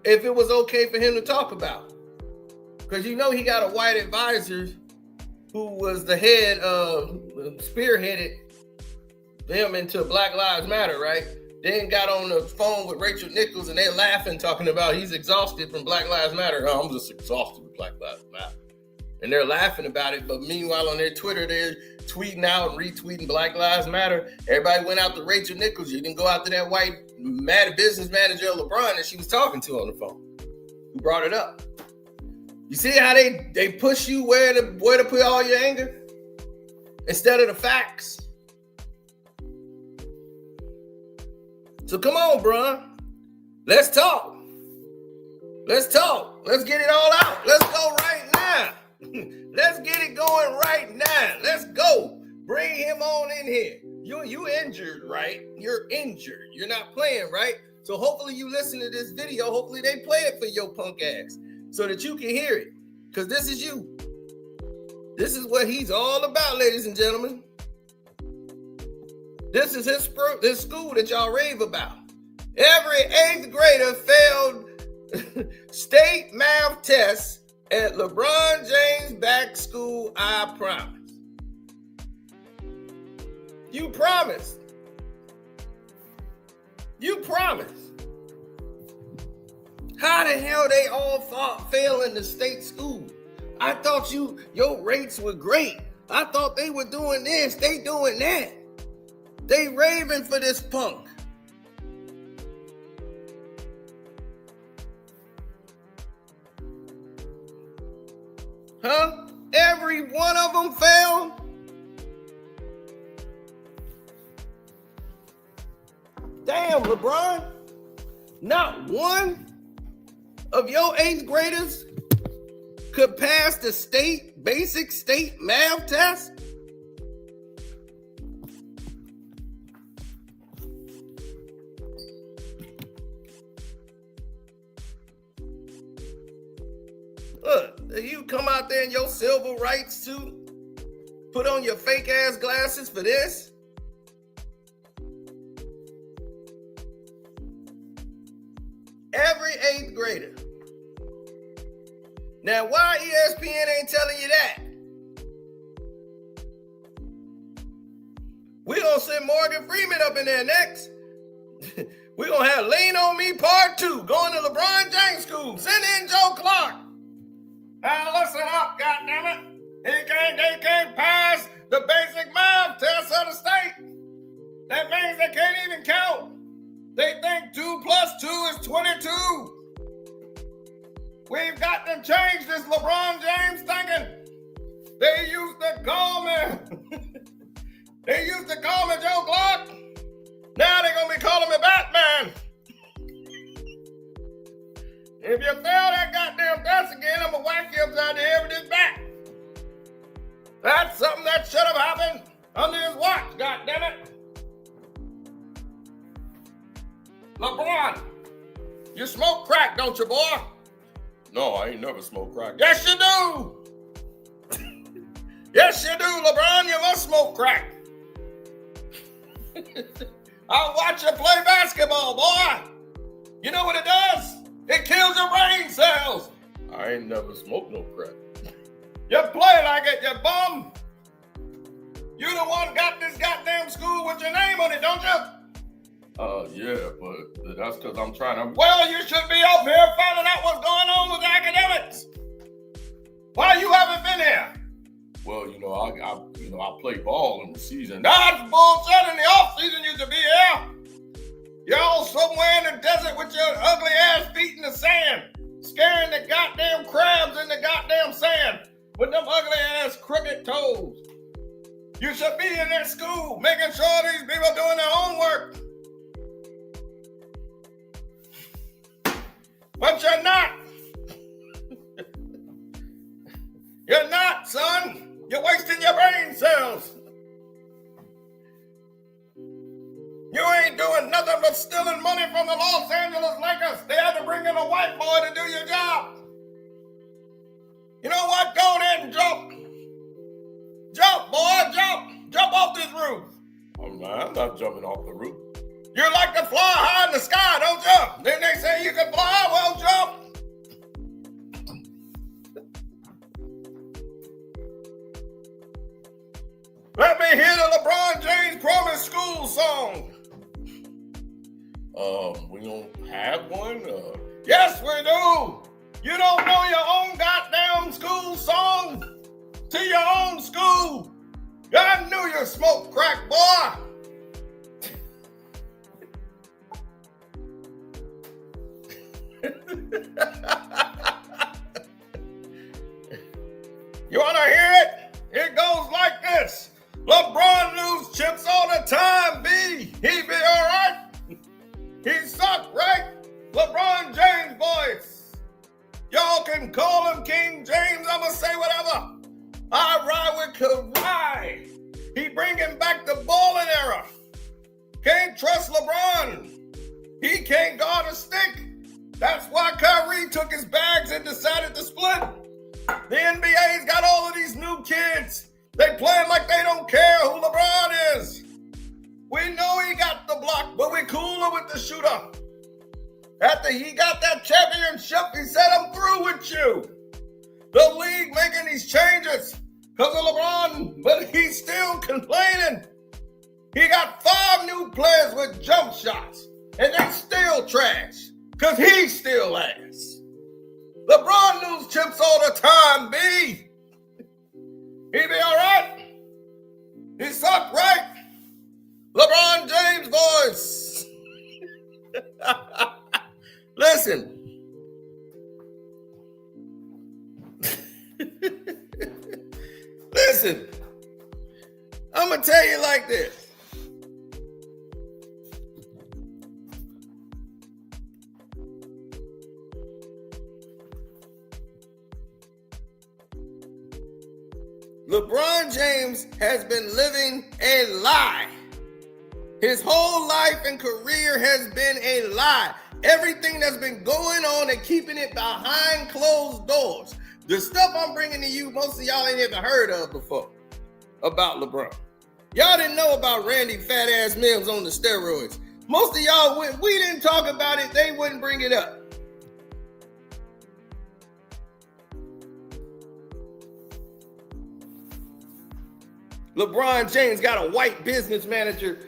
if it was okay for him to talk about. Because you know he got a white advisor who was the head of, spearheaded them into Black Lives Matter, right? then got on the phone with Rachel Nichols and they're laughing, talking about he's exhausted from Black Lives Matter. Oh, I'm just exhausted with Black Lives Matter. And they're laughing about it. But meanwhile, on their Twitter, they're tweeting out and retweeting Black Lives Matter. Everybody went out to Rachel Nichols. You didn't go out to that white mad business manager of LeBron that she was talking to on the phone, who brought it up. You see how they push you where to put all your anger instead of the facts. So come on, bro. Let's talk. Let's talk. Let's get it all out. Let's go right now. Let's get it going right now. Let's go. Bring him on in here. You injured, right? You're injured. You're not playing, right? So hopefully you listen to this video. Hopefully they play it for your punk ass so that you can hear it. Because this is you. This is what he's all about, ladies and gentlemen. This is his school that y'all rave about. Every 8th grader failed state math tests at LeBron James back school, I promise. You promised. You promised. How the hell they all fail in the state school? I thought your rates were great. I thought they were doing this, they doing that. They raving for this punk. Huh? Every one of them failed? Damn, LeBron. Not one of your 8th graders could pass the basic state math test? Look, you come out there in your civil rights suit, put on your fake ass glasses for this? Every 8th grader. Now, why ESPN ain't telling you that? We gonna send Morgan Freeman up in there next. We gonna have Lean on Me Part 2, going to LeBron James school. Send in Joe Clark. Now listen up, goddammit. They can't pass the basic math test of the state. That means they can't even count. They think 2 + 2 is 22. We've got to change this LeBron James thinking. They used to call me. They used to call me Joe Clark. Now they're going to be calling me Batman. If you fail that goddamn test again, I'm going to whack you upside the head with this bat. That's something that should have happened under his watch, goddammit. LeBron, you smoke crack, don't you, boy? No, I ain't never smoked crack. Yes, you do. Yes, you do, LeBron. You must smoke crack. I'll watch you play basketball, boy. You know what it does? It kills your brain cells. I ain't never smoked no crack. You play like it, you bum. You the one got this goddamn school with your name on it, don't you? Yeah, but that's because I'm trying to... Well, you should be up here finding out what's going on with the academics. Why you haven't been here? Well, I play ball in the season. That's bullshit. In the off season, you should be here. Y'all somewhere in the desert with your ugly ass feet in the sand, scaring the goddamn crabs in the goddamn sand with them ugly ass crooked toes. You should be in that school, making sure these people are doing their homework. But you're not. You're not, son. You're wasting your brain cells. You ain't doing nothing but stealing money from the Los Angeles Lakers. They had to bring in a white boy to do your job. You know what? Go ahead and jump. Jump, boy, jump. Jump off this roof. I'm not jumping off the roof. You like to fly high in the sky, don't you? Then they say you can fly, well, jump. Let me hear the LeBron James Promise School song. We don't have one. Yes, we do. You don't know your own goddamn school song to your own school. I knew you smoked crack, boy. You want to hear it? It goes like this. LeBron lose chips all the time, B. He be all right. He suck, right? LeBron James voice. Y'all can call him King James. I'ma say whatever. I ride with Kawhi. He bringing back the balling era. Can't trust LeBron. He can't guard a stick. That's why Kyrie took his bags and decided to split. The NBA's got all of these new kids. They playing like they don't care who LeBron is. We know he got the block, but we cooler with the shooter. After he got that championship, he said, I'm through with you. The league making these changes because of LeBron, but he's still complaining. He got 5 new players with jump shots, and they still trash because he's still ass. LeBron lose chips all the time, B. He be all right. He suck, right? LeBron James voice. Listen. Listen. I'm going to tell you like this. LeBron James has been living a lie. His whole life and career has been a lie. Everything that's been going on and keeping it behind closed doors. The stuff I'm bringing to you, most of y'all ain't ever heard of before about LeBron. Y'all didn't know about Randy Fat Ass Mims on the steroids. Most of y'all, we didn't talk about it, they wouldn't bring it up. LeBron James got a white business manager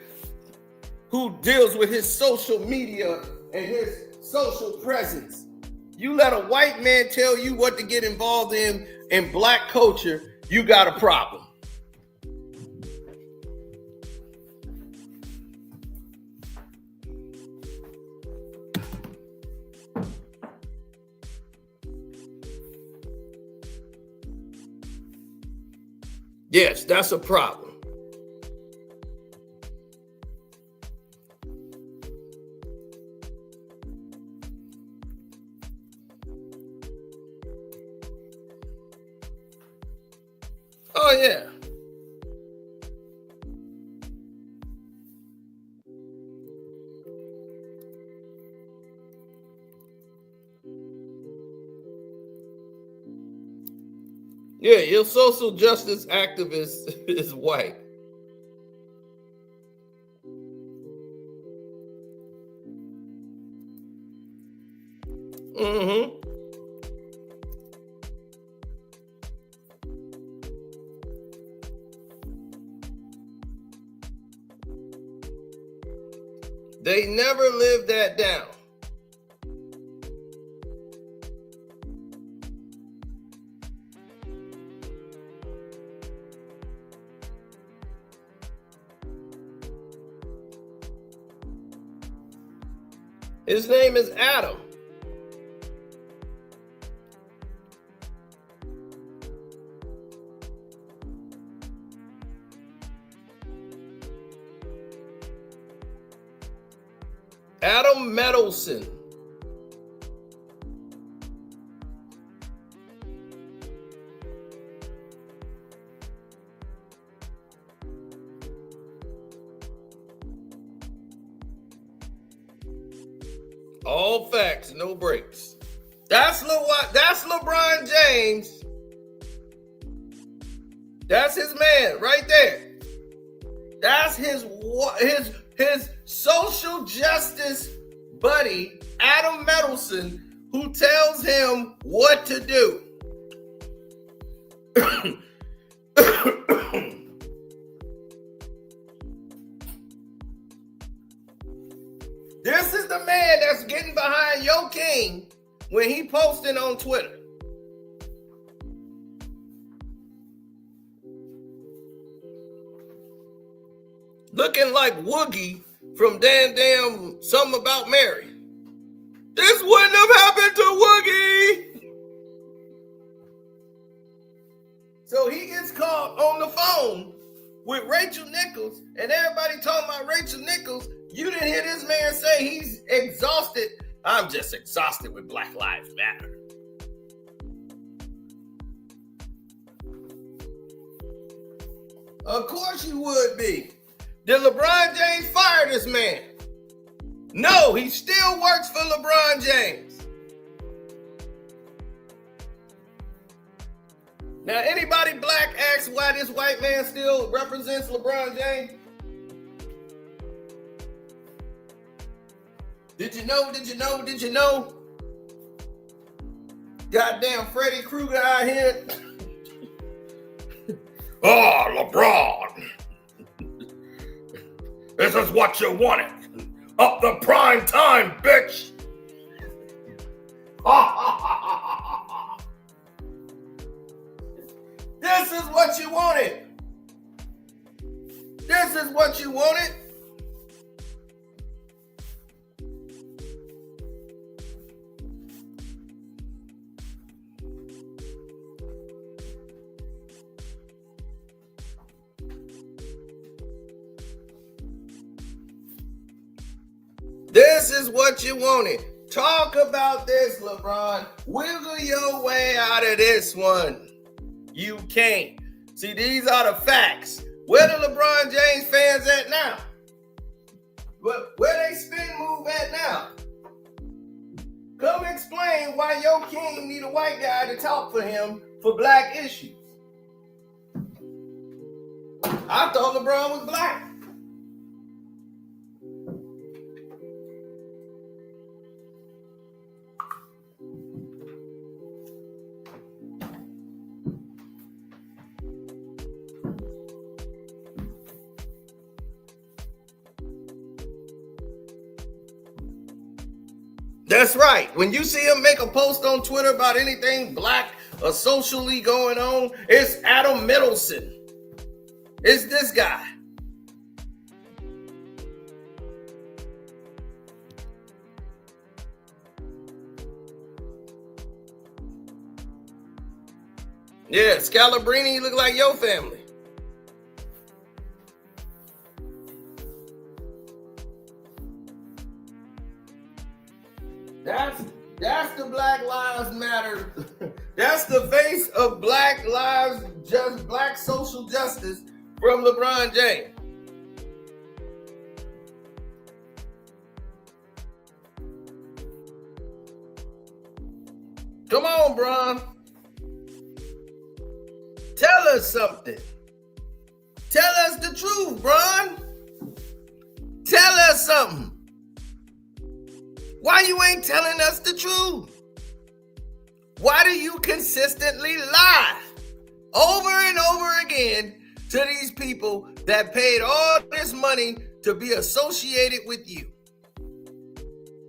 who deals with his social media and his social presence. You let a white man tell you what to get involved in black culture, you got a problem. Yes, that's a problem. Oh, yeah. Yeah, your social justice activist is white. Mm-hmm. They never lived that down. His name is Adam. Adam Medelson. All facts, no breaks. That's LeBron James. That's his man right there. That's his social justice buddy, Adam Medelson, who tells him what to do. This is the getting behind your king when he posting on Twitter. Looking like Woogie from damn Something About Mary. This wouldn't have happened to Woogie. So he gets caught on the phone with Rachel Nichols, and everybody talking about Rachel Nichols. You didn't hear this man say he's exhausted. I'm just exhausted with Black Lives Matter. Of course you would be. Did LeBron James fire this man? No, he still works for LeBron James. Now, anybody black asks why this white man still represents LeBron James? Did you know? Did you know? Did you know? Goddamn Freddy Krueger out here. Oh, LeBron. This is what you wanted. Up the prime time, bitch. This is what you wanted. This is what you wanted. This is what you wanted. Talk about this, LeBron. Wiggle your way out of this one. You can't. See, these are the facts. Where the LeBron James fans at now? Where they spin move at now? Come explain why your king need a white guy to talk for him for black issues. I thought LeBron was black. That's right. When you see him make a post on Twitter about anything black or socially going on, it's Adam Middleton. It's this guy. Yeah, Scalabrini, you look like your family. That's the Black Lives Matter. That's the face of Black Lives, just black social justice from LeBron James. Come on, Bron. Tell us something. Tell us the truth, Bron. Tell us something. Why you ain't telling us the truth? Why do you consistently lie over and over again to these people that paid all this money to be associated with you?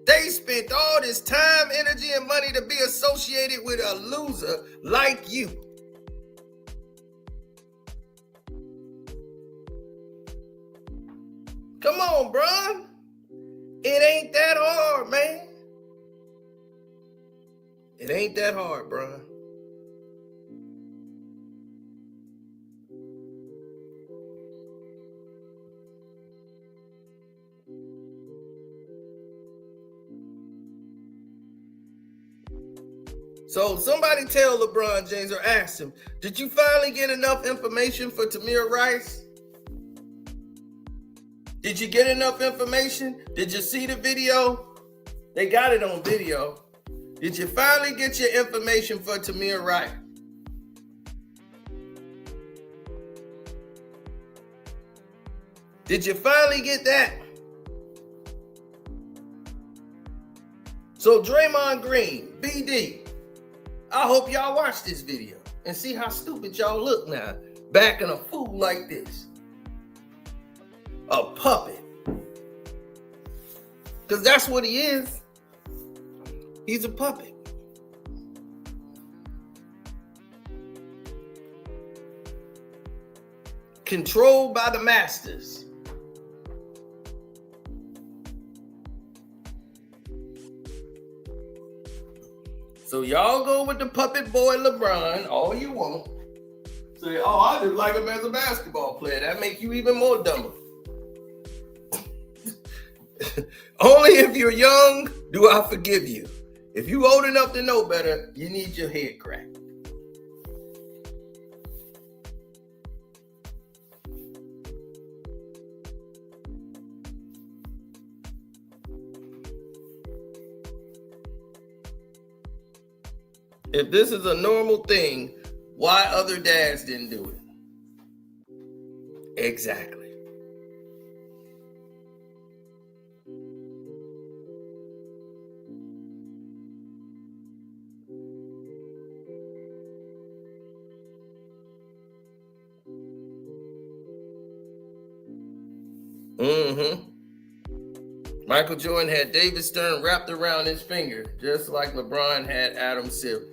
They spent all this time, energy, and money to be associated with a loser like you. Come on, Bron. It ain't that hard, man. It ain't that hard, bro. So somebody tell LeBron James or ask him, did you finally get enough information for Tamir Rice? Did you get enough information? Did you see the video? They got it on video. Did you finally get your information for Tamir Rice? Did you finally get that? So Draymond Green, BD, I hope y'all watch this video and see how stupid y'all look now, backing a fool like this. A puppet. Because that's what he is. He's a puppet. Controlled by the masters. So y'all go with the puppet boy LeBron all you want. Say, oh, I just like him as a basketball player. That makes you even more dumber. Only if you're young do I forgive you. If you old enough to know better, you need your head cracked. If this is a normal thing, why other dads didn't do it? Exactly. Michael Jordan had David Stern wrapped around his finger, just like LeBron had Adam Silver.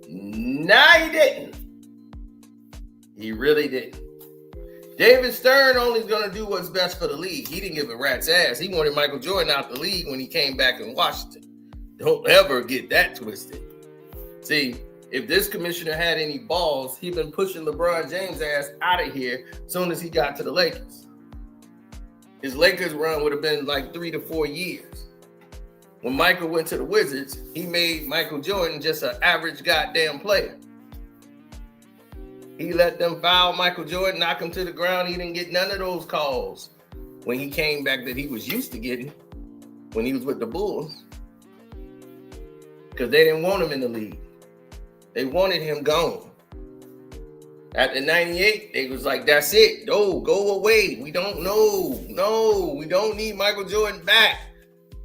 No, he didn't. He really didn't. David Stern only's going to do what's best for the league. He didn't give a rat's ass. He wanted Michael Jordan out the league when he came back in Washington. Don't ever get that twisted. See, if this commissioner had any balls, he'd been pushing LeBron James' ass out of here as soon as he got to the Lakers. His Lakers run would have been like 3 to 4 years. When Michael went to the Wizards, he made Michael Jordan just an average goddamn player. He let them foul Michael Jordan, knock him to the ground. He didn't get none of those calls when he came back that he was used to getting when he was with the Bulls. Because they didn't want him in the league. They wanted him gone. After 98, they was like, that's it. No, go away. We don't know. No, we don't need Michael Jordan back.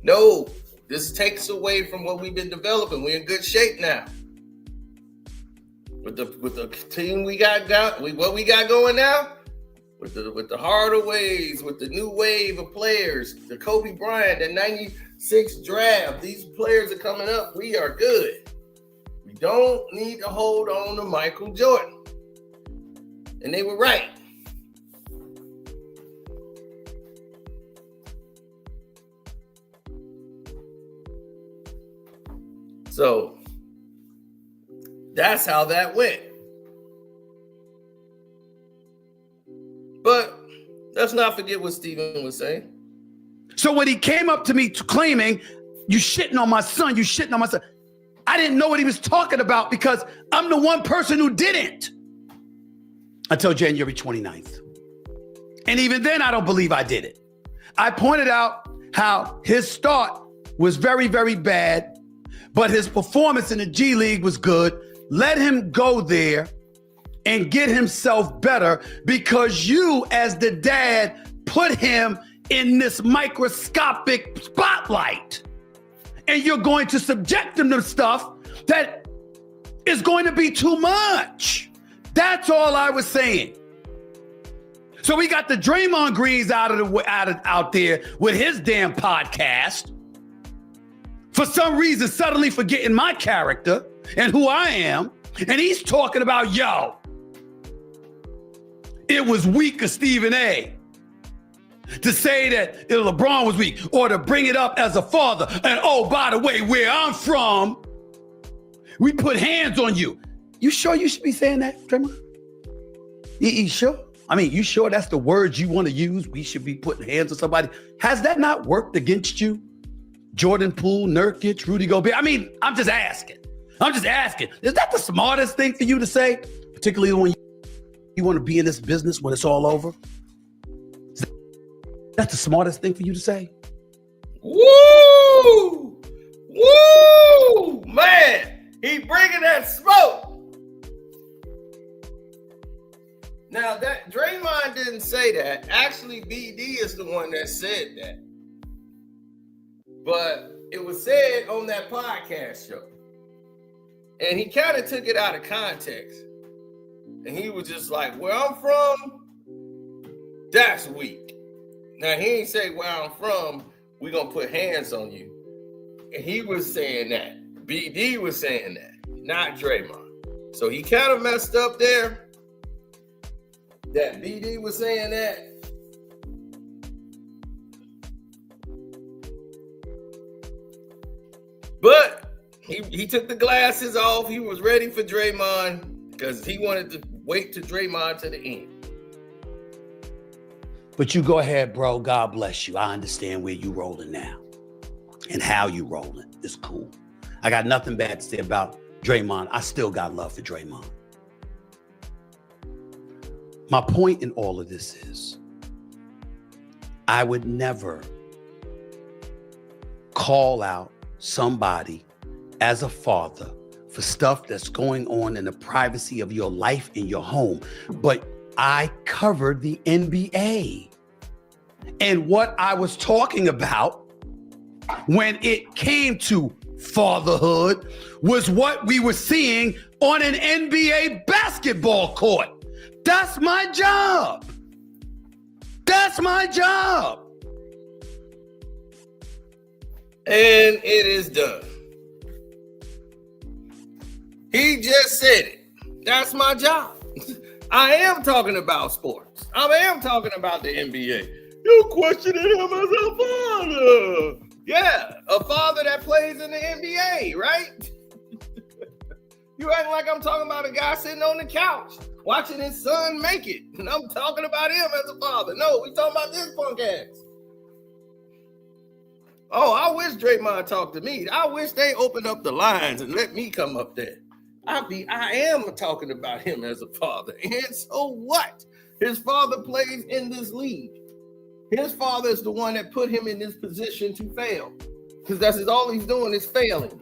No, this takes away from what we've been developing. We're in good shape now. With the team we got what we got going now, with the Hardaways, with the new wave of players, the Kobe Bryant, the 96 draft, these players are coming up. We are good. We don't need to hold on to Michael Jordan. And they were right. So that's how that went. But let's not forget what Steven was saying. So when he came up to me claiming, you shitting on my son, I didn't know what he was talking about because I'm the one person who didn't. Until January 29th. And even then, I don't believe I did it. I pointed out how his start was very, very bad, but his performance in the G League was good. Let him go there and get himself better because you, as the dad, put him in this microscopic spotlight. And you're going to subject him to stuff that is going to be too much. That's all I was saying. So we got the Draymond Greens out there with his damn podcast. For some reason, suddenly forgetting my character and who I am. And he's talking about, yo, it was weak of Stephen A. to say that LeBron was weak or to bring it up as a father. And oh, by the way, where I'm from, we put hands on you. You sure you should be saying that, Draymond? You sure? I mean, you sure that's the words you want to use? We should be putting hands on somebody. Has that not worked against you? Jordan Poole, Nurkic, Rudy Gobert. I mean, I'm just asking. Is that the smartest thing for you to say? Particularly when you want to be in this business when it's all over? That's the smartest thing for you to say? Woo! Woo! Man, he bringing that smoke. Now, that Draymond didn't say that. Actually, BD is the one that said that. But it was said on that podcast show. And he kind of took it out of context. And he was just like, where I'm from, that's weak. Now, he ain't say where I'm from, we're going to put hands on you. And he was saying that. BD was saying that, not Draymond. So he kind of messed up there. That BD was saying that. But he took the glasses off. He was ready for Draymond because he wanted to wait to Draymond to the end. But you go ahead, bro. God bless you. I understand where you rolling now and how you rolling. It's cool. I got nothing bad to say about Draymond. I still got love for Draymond. My point in all of this is I would never call out somebody as a father for stuff that's going on in the privacy of your life in your home. But I covered the NBA. And what I was talking about when it came to fatherhood was what we were seeing on an NBA basketball court. That's my job. That's my job. And it is done. He just said it. That's my job. I am talking about sports. I am talking about the NBA. You're questioning him as a father. Yeah, a father that plays in the NBA, right? You acting like I'm talking about a guy sitting on the couch watching his son make it. And I'm talking about him as a father. No, we talking about this punk ass. Oh, I wish Draymond talked to me. I wish they opened up the lines and let me come up there. I am talking about him as a father. And so what? His father plays in this league. His father is the one that put him in this position to fail. Because that's all he's doing is failing.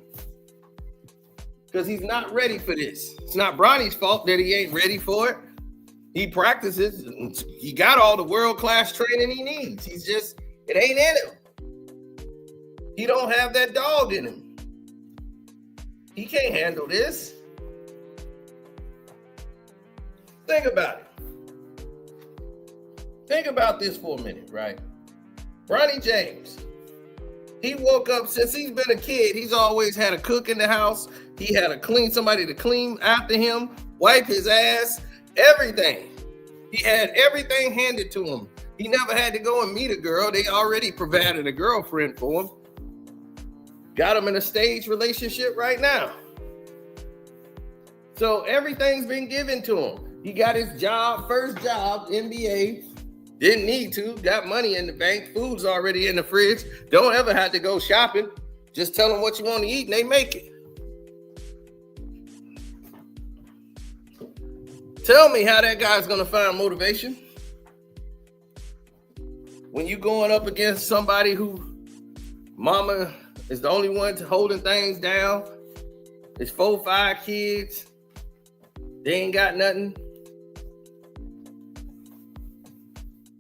Because he's not ready for this. It's not Bronny's fault that he ain't ready for it. He practices. He got all the world-class training he needs. He's just, it ain't in him. He don't have that dog in him. He can't handle this. Think about it. Think about this for a minute, right? Bronny James, he woke up, since he's been a kid, he's always had a cook in the house. He had somebody to clean after him, wipe his ass, everything. He had everything handed to him. He never had to go and meet a girl. They already provided a girlfriend for him. Got him in a staged relationship right now. So everything's been given to him. He got his job, first job, NBA. Didn't need to. Got money in the bank. Food's already in the fridge. Don't ever have to go shopping. Just tell them what you want to eat and they make it. Tell me how that guy's going to find motivation when you going up against somebody who mama is the only one holding things down. It's 4, 5 kids. They ain't got nothing.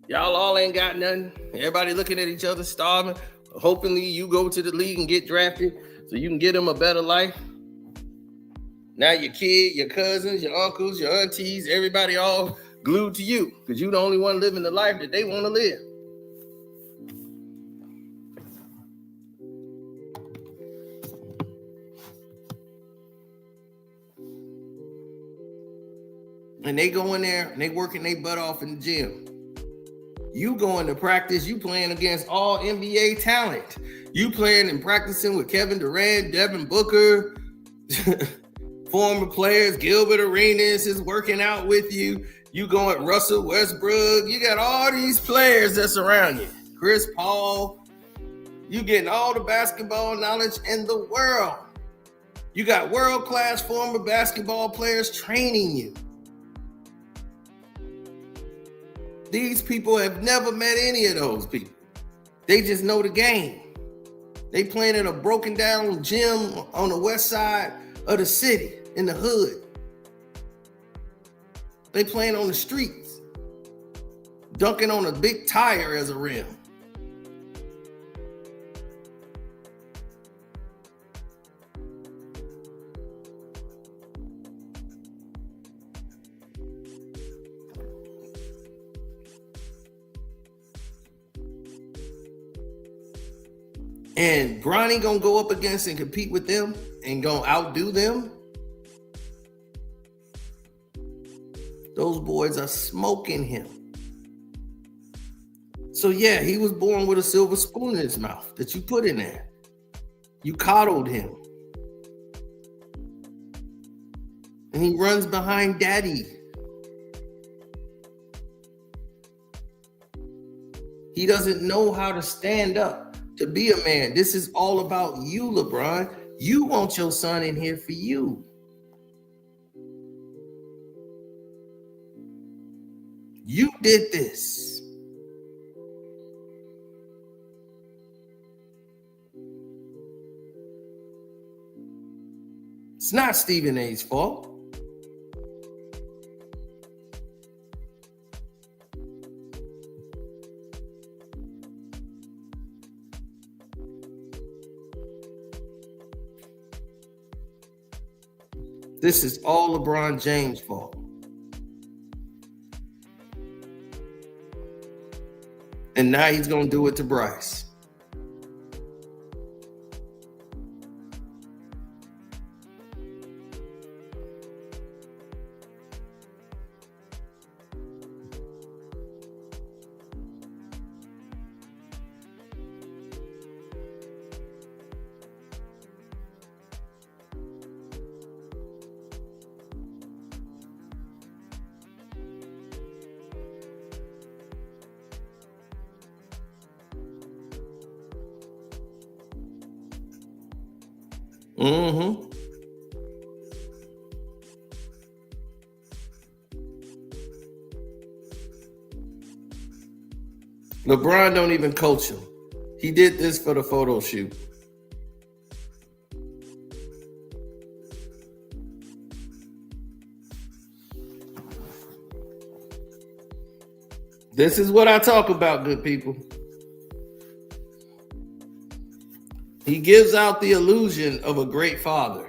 Y'all all ain't got nothing. Everybody looking at each other, starving. Hopefully you go to the league and get drafted so you can get them a better life. Now your kid, your cousins, your uncles, your aunties, everybody all glued to you because you the only one living the life that they want to live. And they go in there and they working their butt off in the gym. You going to practice, you playing against all NBA talent. You playing and practicing with Kevin Durant, Devin Booker, former players, Gilbert Arenas is working out with you. You going Russell Westbrook. You got all these players that's around you. Chris Paul. You getting all the basketball knowledge in the world. You got world-class former basketball players training you. These people have never met any of those people. They just know the game. They playing in a broken down gym on the west side of the city, in the hood. They playing on the streets, dunking on a big tire as a rim. And Bronny gonna go up against and compete with them and gonna outdo them. Those boys are smoking him. So yeah, he was born with a silver spoon in his mouth that you put in there. You coddled him. And he runs behind daddy. He doesn't know how to stand up to be a man. This is all about you, LeBron. You want your son in here for you. You did this. It's not Stephen A's fault. This is all LeBron James' fault. And now he's going to do it to Bryce. Mm-hmm. LeBron don't even coach him. He did this for the photo shoot. This is what I talk about, good people. He gives out the illusion of a great father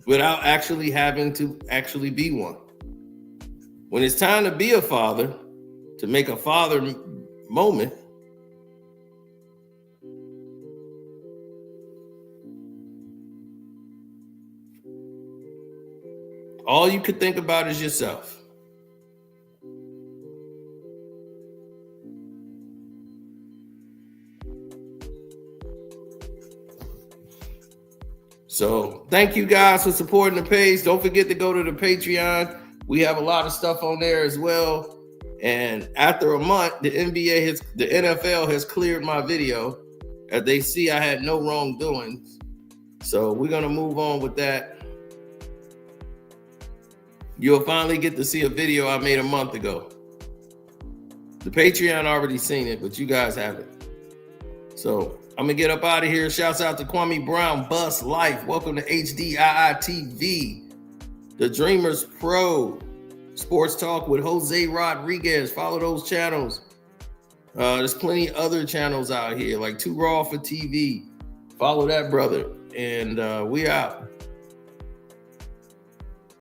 without actually having to actually be one. When it's time to be a father, to make a father moment, all you could think about is yourself. So thank you guys for supporting the page. Don't forget to go to the Patreon. We have a lot of stuff on there as well. And after a month, the NFL has cleared my video as they see I had no wrongdoings. So we're going to move on with that. You'll finally get to see a video I made a month ago. The Patreon already seen it, but you guys haven't. So I'm going to get up out of here. Shouts out to Kwame Brown, Bus Life. Welcome to HDII TV. The Dreamers Pro. Sports Talk with Jose Rodriguez. Follow those channels. There's plenty of other channels out here, like Too Raw for TV. Follow that brother. And we out.